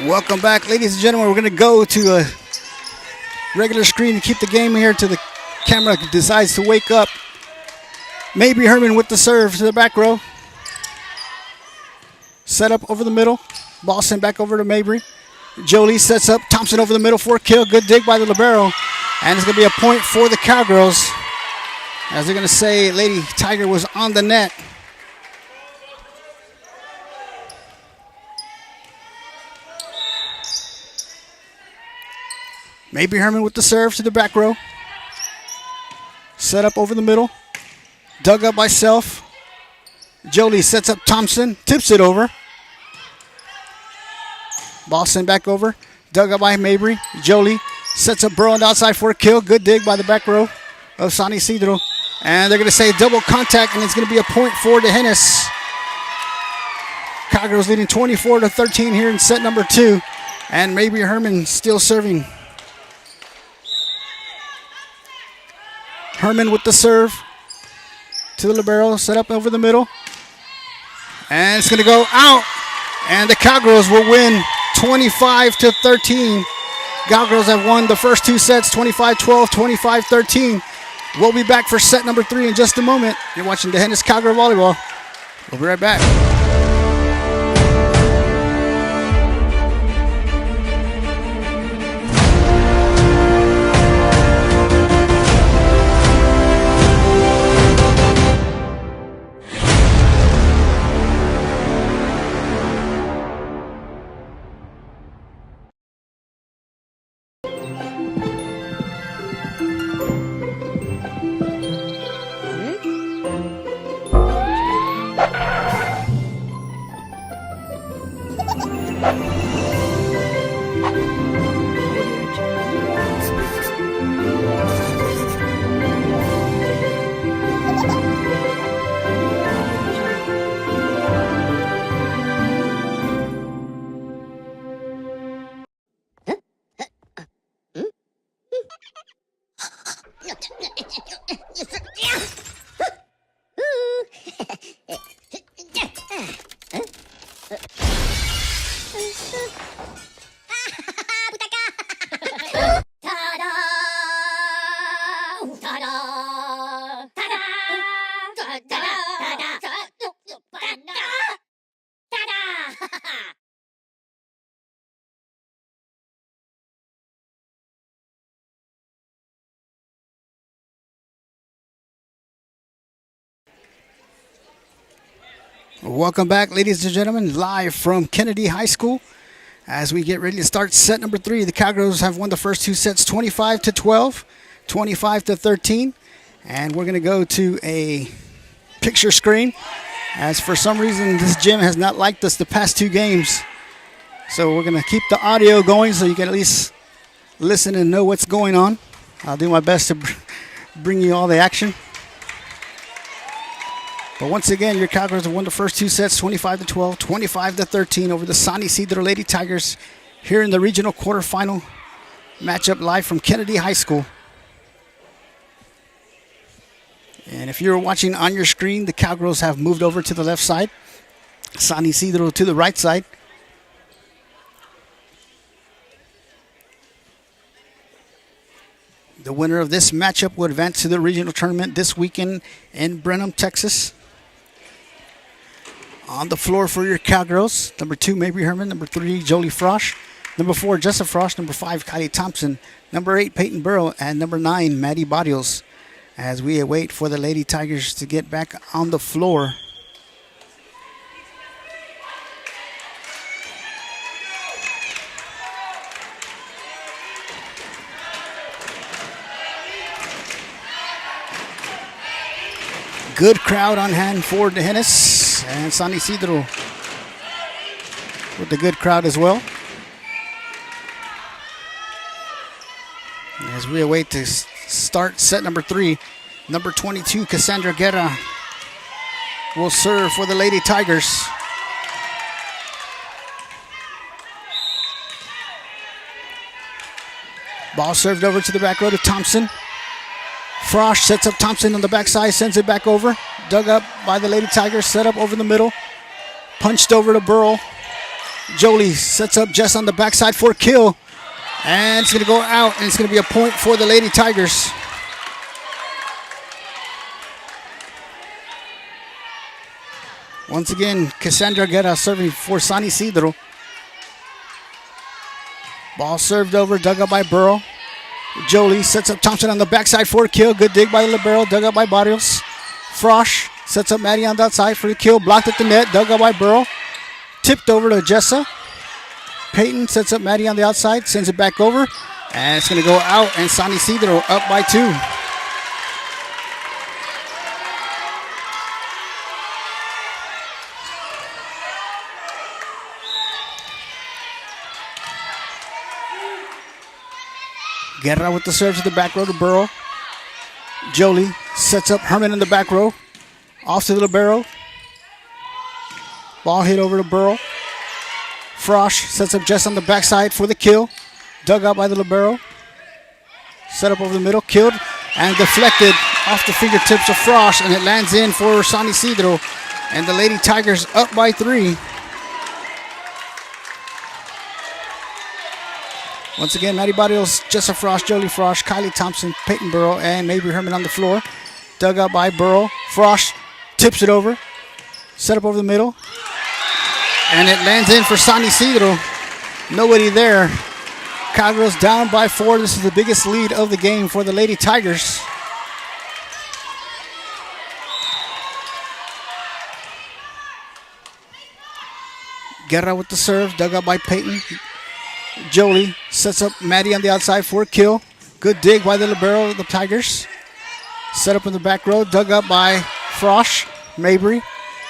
Welcome back, ladies and gentlemen. We're going to go to a regular screen to keep the game here till the camera decides to wake up. Mabry Herman with the serve to the back row. Set up over the middle. Ball sent back over to Mabry. Jolie sets up. Thompson over the middle for a kill. Good dig by the libero. And it's going to be a point for the Cowgirls. As they're going to say, Lady Tiger was on the net. Mabry Herman with the serve to the back row. Set up over the middle. Dug up by Self. Jolie sets up Thompson. Tips it over. Ball sent back over. Dug up by Mabry. Jolie sets up Burrow on the outside for a kill. Good dig by the back row of San Isidro. And they're going to say double contact, and it's going to be a point for the Hennes. Cowgirls leading 24-13 here in set number 2. And Mabry Herman still serving. Herman with the serve to the libero, set up over the middle. And it's going to go out. And the Cowgirls will win 25-13. Cowgirls have won the first 2 sets, 25-12, 25-13. We'll be back for set number 3 in just a moment. You're watching the Hennes Cowgirl Volleyball. We'll be right back. Welcome back, ladies and gentlemen, live from Kennedy High School. As we get ready to start set number 3, the Cowgirls have won the first 2 sets 25-12, 25-13. And we're going to go to a picture screen, as for some reason this gym has not liked us the past 2 games. So we're going to keep the audio going so you can at least listen and know what's going on. I'll do my best to bring you all the action. But once again, your Cowgirls have won the first 2 sets, 25-12, 25-13 over the San Isidro Lady Tigers here in the regional quarterfinal matchup live from Kennedy High School. And if you're watching on your screen, the Cowgirls have moved over to the left side, San Isidro to the right side. The winner of this matchup will advance to the regional tournament this weekend in Brenham, Texas. On the floor for your Cowgirls, number 2, Mabry Herman. Number 3, Jolie Frosch. Number 4, Jessa Frosch. Number 5, Kylie Thompson. Number 8, Peyton Burrow. And number 9, Maddie Barrios. As we await for the Lady Tigers to get back on the floor. Good crowd on hand for the Hennis and San Isidro with the good crowd as well. As we await to start set number 3, number 22, Cassandra Guerra will serve for the Lady Tigers. Ball served over to the back row to Thompson. Frosch sets up Thompson on the backside, sends it back over. Dug up by the Lady Tigers, set up over the middle. Punched over to Burrow. Jolie sets up Jess on the backside for a kill. And it's going to go out, and it's going to be a point for the Lady Tigers. Once again, Cassandra Guerra serving for San Isidro. Ball served over, dug up by Burrow. Jolie sets up Thompson on the backside for a kill. Good dig by the libero, dug up by Barrios. Frosch sets up Maddie on that side for the kill. Blocked at the net, dug up by Burrow. Tipped over to Jessa. Peyton sets up Maddie on the outside, sends it back over. And it's going to go out, and San Isidro up by 2. Guerra with the serve to the back row to Burrow. Jolie sets up Herman in the back row. Off to the libero. Ball hit over to Burrow. Frosch sets up Jess on the backside for the kill. Dug out by the libero. Set up over the middle. Killed and deflected off the fingertips of Frosch. And it lands in for San Isidro. And the Lady Tigers up by 3. Once again, Maddie Barrios, Jessa Frosch, Jolie Frosch, Kylie Thompson, Peyton Burrow, and Mabry Herman on the floor. Dug out by Burrow. Frosch tips it over. Set up over the middle. And it lands in for San Isidro. Nobody there. Cowgirls down by 4. This is the biggest lead of the game for the Lady Tigers. Guerra with the serve. Dug out by Peyton. Jolie sets up Maddie on the outside for a kill. Good dig by the libero of the Tigers. Set up in the back row. Dug up by Frosch, Mabry,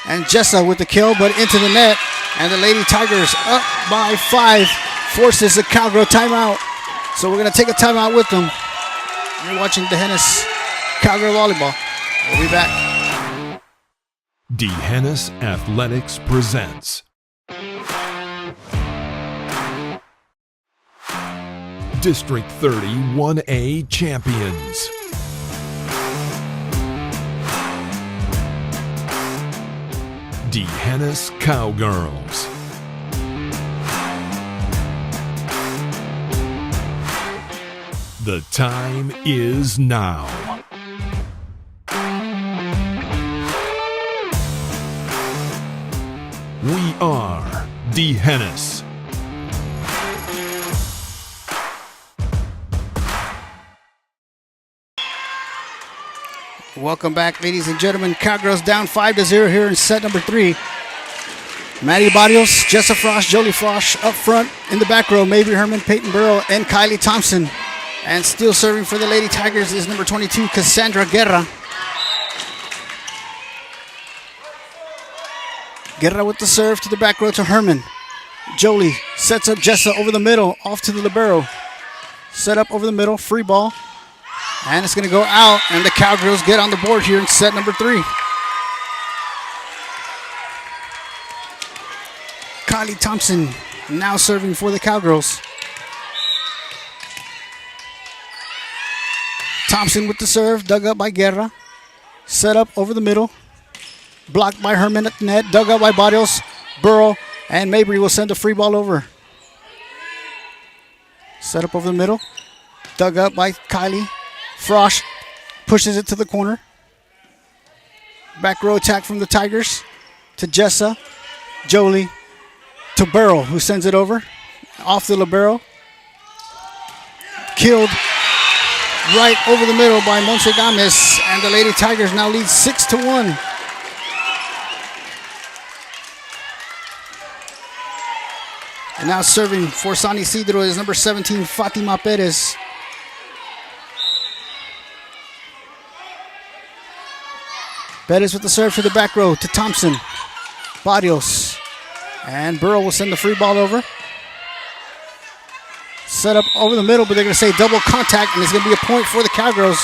and Jessa with the kill, but into the net. And the Lady Tigers up by 5. Forces the Cowgirl timeout. So we're going to take a timeout with them. You're watching the Hennis Cowgirl Volleyball. We'll be back.
Hennis Athletics presents District 30 1A champions. Hennis Cowgirls. The time is now. We are Hennis.
Welcome back, ladies and gentlemen. Cowgirls down 5-0 here in set number 3. Maddie Barrios, Jessa Frost, Jolie Frost up front. In the back row, Mabry Herman, Peyton Burrow, and Kylie Thompson. And still serving for the Lady Tigers is number 22, Cassandra Guerra. Guerra with the serve to the back row to Herman. Jolie sets up Jessa over the middle, off to the libero. Set up over the middle, free ball. And it's going to go out, and the Cowgirls get on the board here in set number 3. Kylie Thompson now serving for the Cowgirls. Thompson with the serve, dug up by Guerra. Set up over the middle. Blocked by Herman at the net, dug up by Barrios, Burrow, and Mabry will send a free ball over. Set up over the middle. Dug up by Kylie. Frost pushes it to the corner. Back row attack from the Tigers to Jessa. Jolie to Burrow, who sends it over. Off the libero. Killed right over the middle by Monse Gomez. And the Lady Tigers now lead 6-1. And now serving for San Isidro is number 17, Fatima Perez. Perez with the serve to the back row to Thompson. Barrios. And Burrow will send the free ball over. Set up over the middle, but they're going to say double contact, and it's going to be a point for the Cowgirls.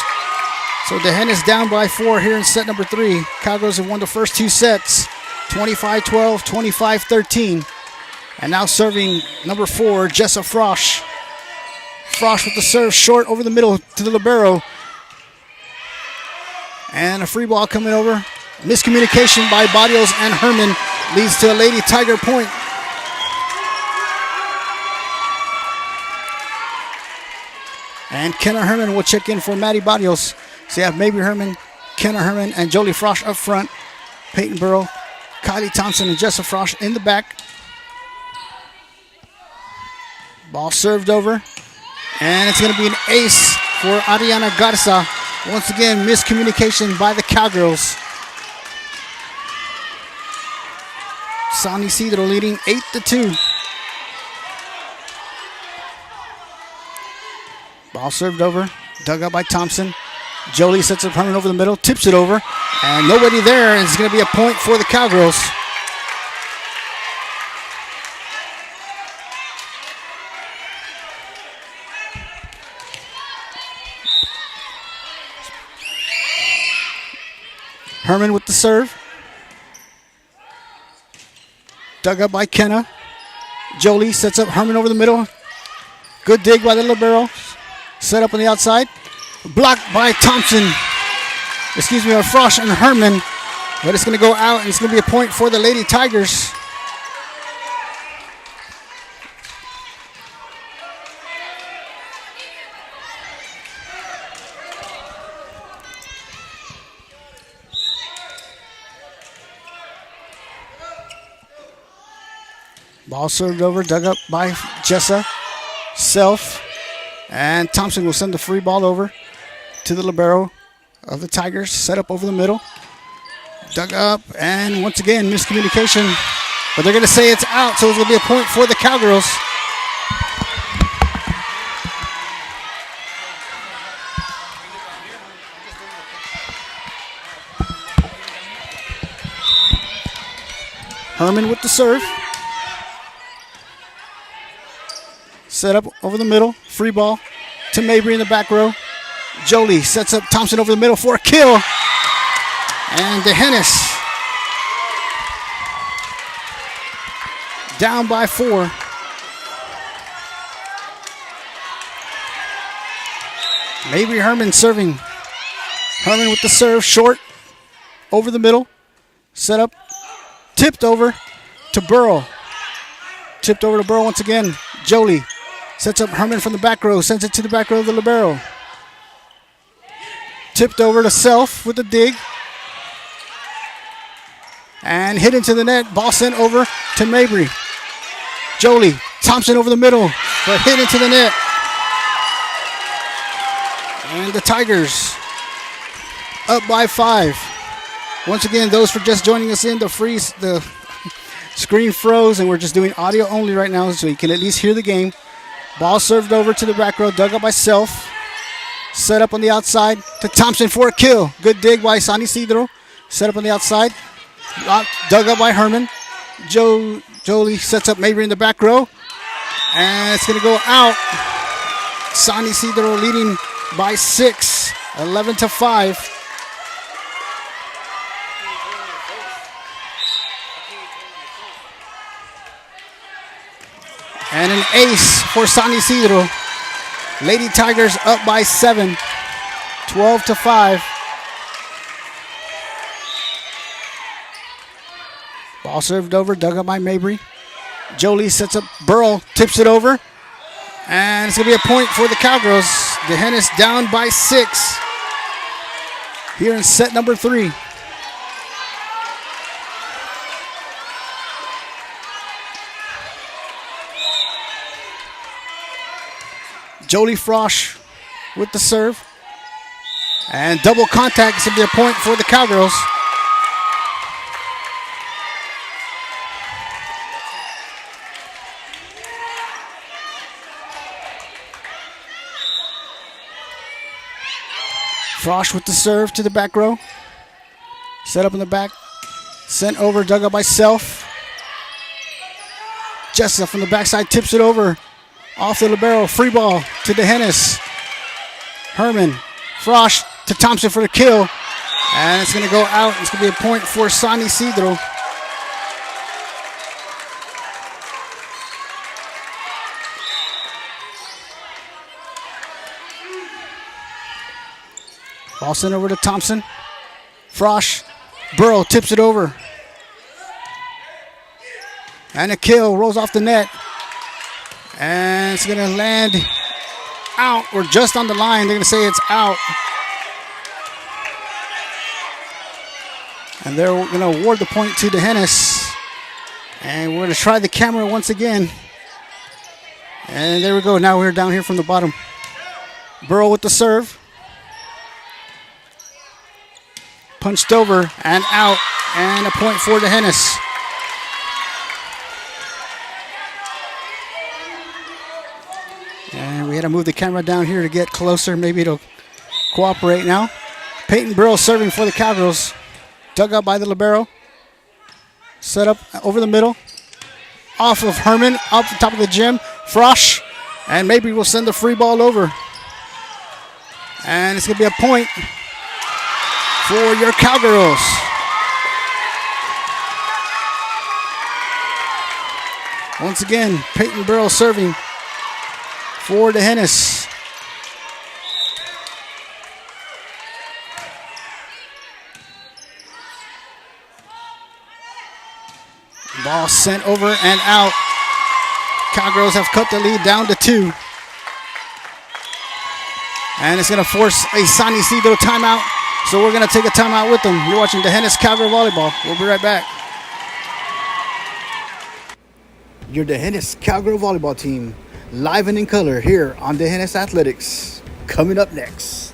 So Dehen is down by 4 here in set number 3. Cowgirls have won the first 2 sets, 25-12, 25-13. And now serving number 4, Jessa Frost. Frost with the serve short over the middle to the libero. And a free ball coming over. Miscommunication by Barrios and Herman leads to a Lady Tiger point. And Kenna Herman will check in for Maddie Barrios. So you have Mabry Herman, Kenna Herman, and Jolie Frost up front. Peyton Burrow, Kylie Thompson, and Jessa Frost in the back. Ball served over. And it's going to be an ace for Ariana Garza. Once again, miscommunication by the Cowgirls. San Isidro leading 8-2. Ball served over, dug up by Thompson. Jolie sets up Herman over the middle, tips it over, and nobody there, and it's going to be a point for the Cowgirls. Herman with the serve. Dug up by Kenna. Jolie sets up Herman over the middle. Good dig by the libero. Set up on the outside. Blocked by Thompson. Excuse me, Frost and Herman. But it's going to go out, and it's going to be a point for the Lady Tigers. Ball served over, dug up by Jessa. Self. And Thompson will send the free ball over to the libero of the Tigers. Set up over the middle. Dug up, and once again, miscommunication. But they're going to say it's out, so it's going to be a point for the Cowgirls. Herman with the serve. Set up over the middle. Free ball to Mabry in the back row. Jolie sets up Thompson over the middle for a kill. And DeHennis down by 4. Mabry Herman serving. Herman with the serve short over the middle. Set up. Tipped over to Burrow. Tipped over to Burrow once again. Jolie sets up Herman from the back row. Sends it to the back row of the libero. Tipped over to Self with the dig. And hit into the net. Ball sent over to Mabry. Jolie. Thompson over the middle. But hit into the net. And the Tigers up by 5. Once again, those for just joining us in, the Screen froze, and we're just doing audio only right now, so you can at least hear the game. Ball served over to the back row, dug up by Self. Set up on the outside to Thompson for a kill. Good dig by San Isidro. Set up on the outside. Dug up by Herman. Jolie sets up Mabry in the back row. And it's going to go out. San Isidro leading by 6, 11-5. And an ace for San Isidro. Lady Tigers up by 7, 12-5. Ball served over, dug up by Mabry. Jolie sets up Burrow, tips it over. And it's going to be a point for the Cowgirls. The Hennis down by 6 here in set number 3. Jolie Frosch with the serve. And double contact is going to be a point for the Cowgirls. Frosch with the serve to the back row. Set up in the back. Sent over, dug up by Self. Jessup from the backside tips it over. Off the libero, free ball to DeHennis. Herman, Frosch to Thompson for the kill. And it's going to go out. It's going to be a point for San Isidro. Ball sent over to Thompson. Frosch, Burrow tips it over. And a kill, rolls off the net. And it's going to land out. We're just on the line. They're going to say it's out. And they're going to award the point to DeHennis. And we're going to try the camera once again. And there we go. Now we're down here from the bottom. Burrow with the serve. Punched over and out. And a point for DeHennis. And we had to move the camera down here to get closer. Maybe it'll cooperate now. Peyton Burrow serving for the Cowgirls. Dug up by the libero. Set up over the middle. Off of Herman, up the top of the gym. Frosch. And maybe we'll send the free ball over. And it's going to be a point for your Cowgirls. Once again, Peyton Burrow serving for DeHennis. Ball sent over and out. Cowgirls have cut the lead down to 2. And it's going to force a San Isidro timeout. So we're going to take a timeout with them. You're watching DeHennis Cowgirl Volleyball. We'll be right back. Your DeHennis Cowgirl Volleyball team, live and in color here on DeHennis Athletics. Coming up next.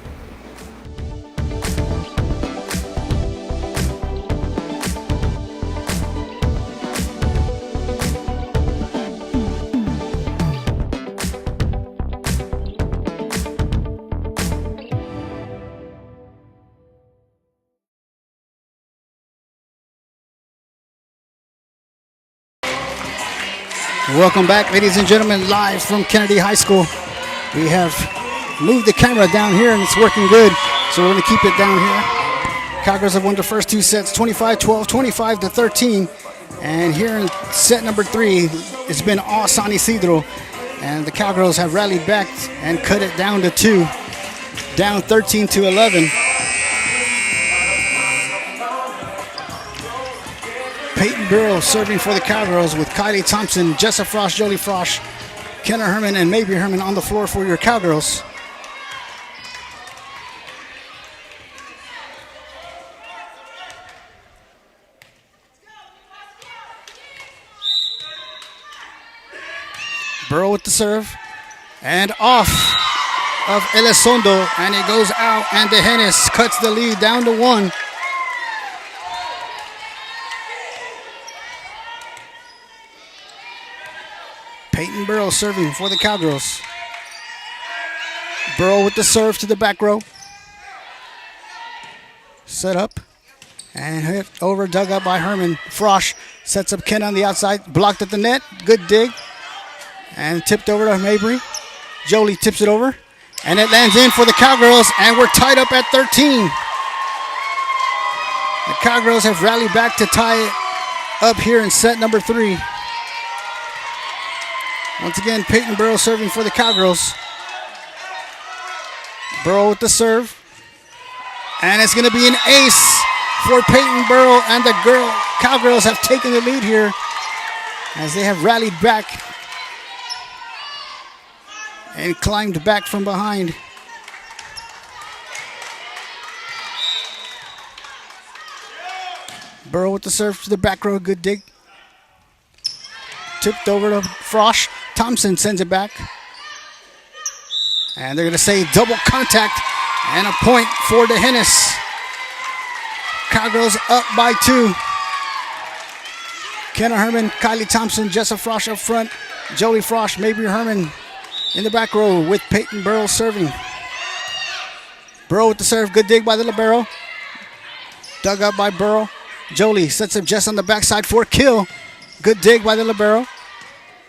Welcome back, ladies and gentlemen, live from Kennedy High School. We have moved the camera down here and it's working good, so we're going to keep it down here. Cowgirls have won the first 2 sets, 25-12, 25-13. And here in set number 3, it's been all San Isidro. And the Cowgirls have rallied back and cut it down to 2, down 13-11. Peyton Burrow serving for the Cowgirls with Kylie Thompson, Jessa Frosch, Jolie Frosch, Kenner Herman, and Mabry Herman on the floor for your Cowgirls. Burrow with the serve. And off of Elizondo, and it goes out, and DeHennis cuts the lead down to 1. Peyton Burrow serving for the Cowgirls. Burrow with the serve to the back row. Set up and hit over, dug up by Herman. Frosch sets up Ken on the outside, blocked at the net. Good dig. And tipped over to Mabry. Jolie tips it over. And it lands in for the Cowgirls, and we're tied up at 13. The Cowgirls have rallied back to tie it up here in set number 3. Once again, Peyton Burrow serving for the Cowgirls. Burrow with the serve. And it's going to be an ace for Peyton Burrow, and the Cowgirls have taken the lead here as they have rallied back and climbed back from behind. Burrow with the serve to the back row, good dig. Tipped over to Frosch. Thompson sends it back. And they're going to say double contact and a point for the Hennis. Cowgirls up by 2. Kenna Herman, Kylie Thompson, Jessa Frosch up front. Jolie Frosch, Mabry Herman in the back row with Peyton Burrow serving. Burrow with the serve, good dig by the libero. Dug up by Burrow. Jolie sets up Jess on the backside for a kill. Good dig by the libero.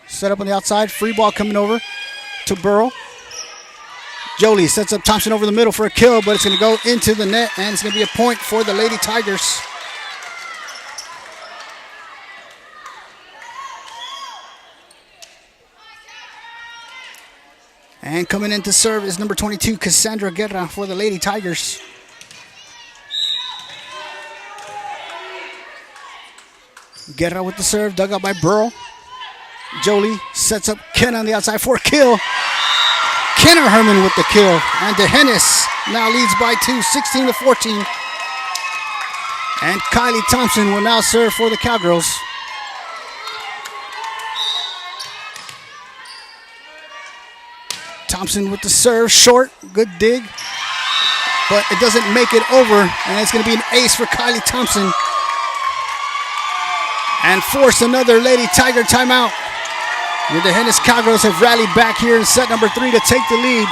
Set up on the outside, free ball coming over to Burrow. Jolie sets up Thompson over the middle for a kill, but it's going to go into the net, and it's going to be a point for the Lady Tigers. And coming in to serve is number 22, Cassandra Guerra for the Lady Tigers. Guerra with the serve, dug up by Burrow. Jolie sets up Ken on the outside for a kill. Kenner Herman with the kill. And DeHennis now leads by 2, 16-14. And Kylie Thompson will now serve for the Cowgirls. Thompson with the serve, short, good dig. But it doesn't make it over, and it's going to be an ace for Kylie Thompson. And force another Lady Tiger timeout. The Hennis Cowgirls have rallied back here in set number 3 to take the lead.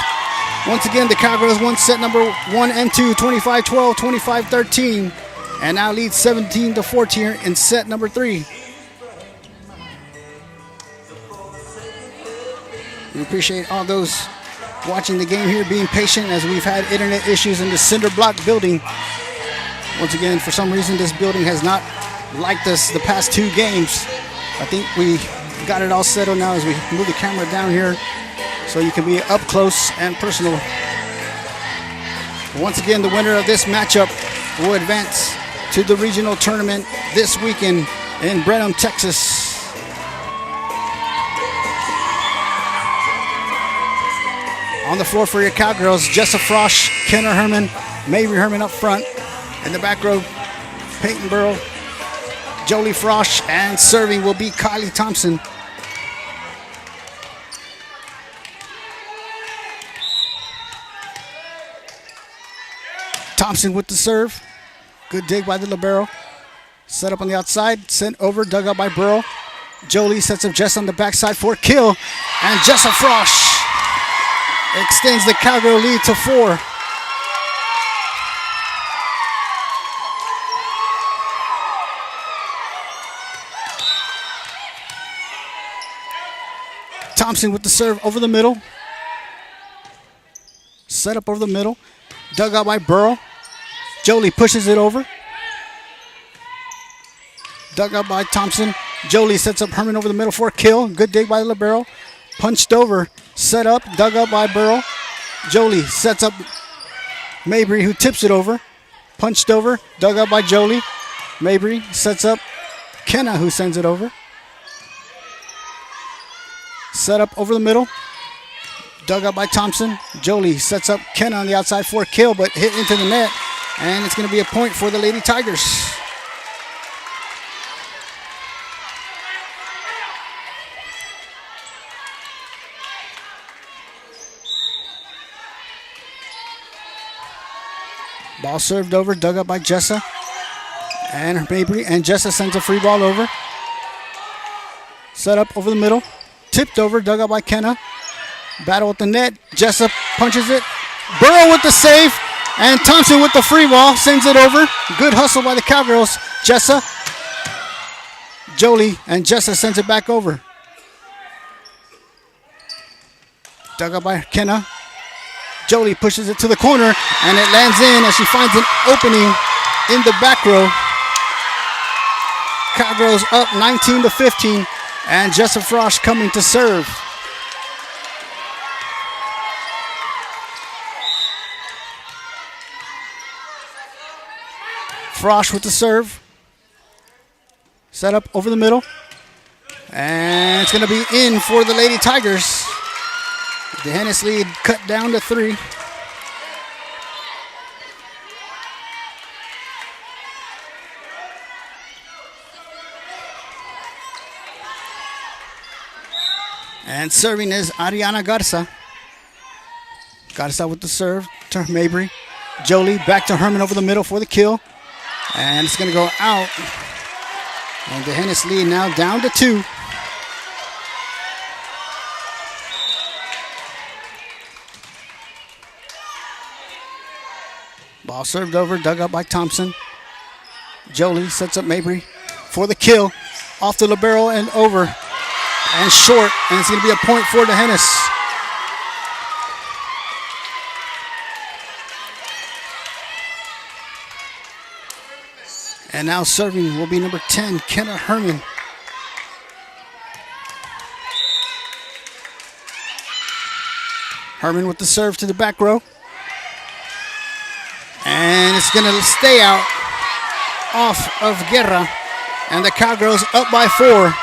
Once again, the Cowgirls won set number 1 and 2, 25-12, 25-13, and now lead 17-14 here in set number 3. We appreciate all those watching the game here being patient as we've had internet issues in the cinder block building. Once again, for some reason, this building has not liked us the past 2 games. I think we got it all settled now as we move the camera down here so you can be up close and personal. Once again, the winner of this matchup will advance to the regional tournament this weekend in Brenham, Texas. On the floor for your Cowgirls, Jessa Frosch, Kenner Herman, Mabry Herman up front. In the back row, Peyton Burrow, Jolie Frosch, and serving will be Kylie Thompson. Thompson with the serve. Good dig by the libero. Set up on the outside, sent over, dug up by Burrow. Jolie sets up Jess on the backside for a kill. And Jessa Frosch extends the Cowgirl lead to 4. Thompson with the serve over the middle. Set up over the middle. Dug out by Burrow. Jolie pushes it over. Dug out by Thompson. Jolie sets up Herman over the middle for a kill. Good dig by the libero. Punched over. Set up. Dug up by Burrow. Jolie sets up Mabry, who tips it over. Punched over. Dug up by Jolie. Mabry sets up Kenna, who sends it over. Set up over the middle. Dug up by Thompson. Jolie sets up Kenna on the outside for a kill, but hit into the net. And it's going to be a point for the Lady Tigers. Ball served over, dug up by Jessa and Mabry, and Jessa sends a free ball over. Set up over the middle. tipped over, dug up by Kenna. Battle with the net. Jessup punches it. Burrow with the save. And Thompson with the free ball sends it over. Good hustle by the Cowgirls. Jessa. Jolie and Jessa sends it back over. Dug up by Kenna. Jolie pushes it to the corner and it lands in as she finds an opening in the back row. Cowgirls up 19-15 and Jessa Frosch coming to serve. Frosch with the serve. Set up over the middle. And it's going to be in for the Lady Tigers. The Hennis lead cut down to 3. And serving is Ariana Garza. Garza with the serve to Mabry. Jolie back to Herman over the middle for the kill. And it's going to go out. And the Hennis lead now down to 2. Ball served over, dug up by Thompson. Jolie sets up Mabry for the kill. Off the libero and over. And short. And it's going to be a point for the Hennis. And now serving will be number 10, Kenna Herman. Herman with the serve to the back row. And it's going to stay out off of Guerra. And the Cowgirls up by 4.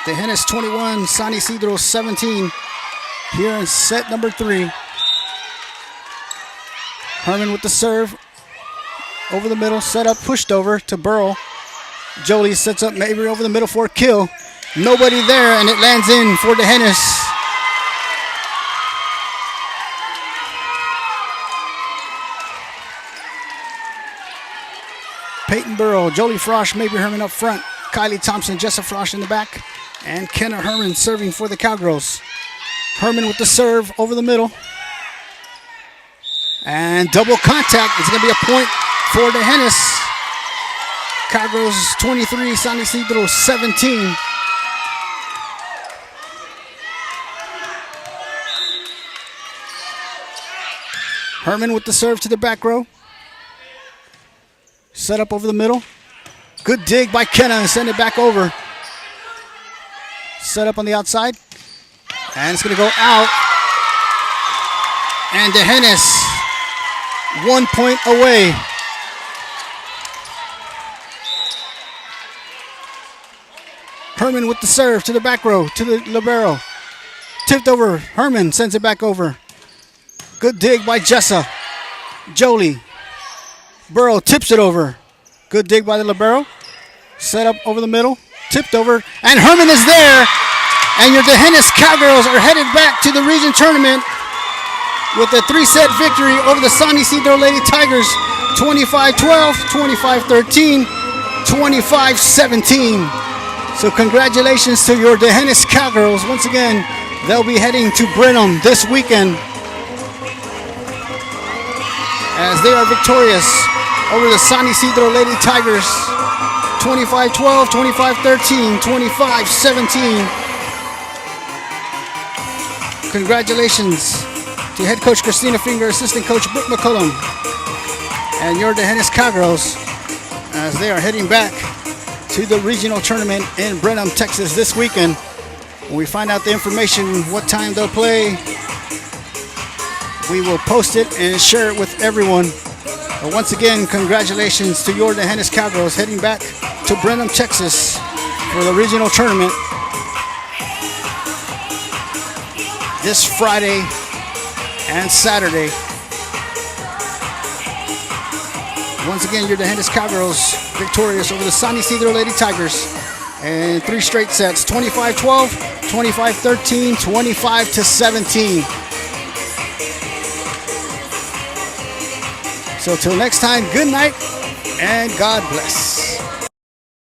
The Hennis 21, San Isidro 17. Here in set number 3. Herman with the serve. Over the middle, set up, pushed over to Burrow. Jolie sets up Mabry over the middle for a kill. Nobody there, and it lands in for the Hennis. Peyton Burrow, Jolie Frosch, Mabry Herman up front. Kylie Thompson, Jessa Frosch in the back. And Kenna Herman serving for the Cowgirls. Herman with the serve over the middle. And double contact. It's going to be a point for the Hennis. Cowgirls 23, San Isidro 17. Herman with the serve to the back row. Set up over the middle. Good dig by Kenna and send it back over. Set up on the outside. And it's going to go out. And the Hennis 1 point away. Herman with the serve to the back row, to the libero. Tipped over. Herman sends it back over. Good dig by Jessa. Jolie. Burrow tips it over. Good dig by the libero. Set up over the middle. Tipped over. And Herman is there. And your Hennis Cowgirls are headed back to the region tournament with a 3-set victory over the San Isidro Lady Tigers. 25-12, 25-13, 25-17. So congratulations to your Hennis Cowgirls. Once again, they'll be heading to Brenham this weekend as they are victorious over the San Isidro Lady Tigers. 25-12, 25-13, 25-17. Congratulations to head coach Christina Finger, assistant coach Brooke McCullum, and your Hennis Cowgirls as they are heading back to the regional tournament in Brenham, Texas this weekend. When we find out the information, what time they'll play, we will post it and share it with everyone. But once again, congratulations to your Hennis Cowgirls heading back to Brenham, Texas for the regional tournament this Friday and Saturday. Once again, your Hennis Cowgirls victorious over the San Isidro Lady Tigers in 3 straight sets, 25-12, 25-13, 25-17. So till next time, good night and God bless.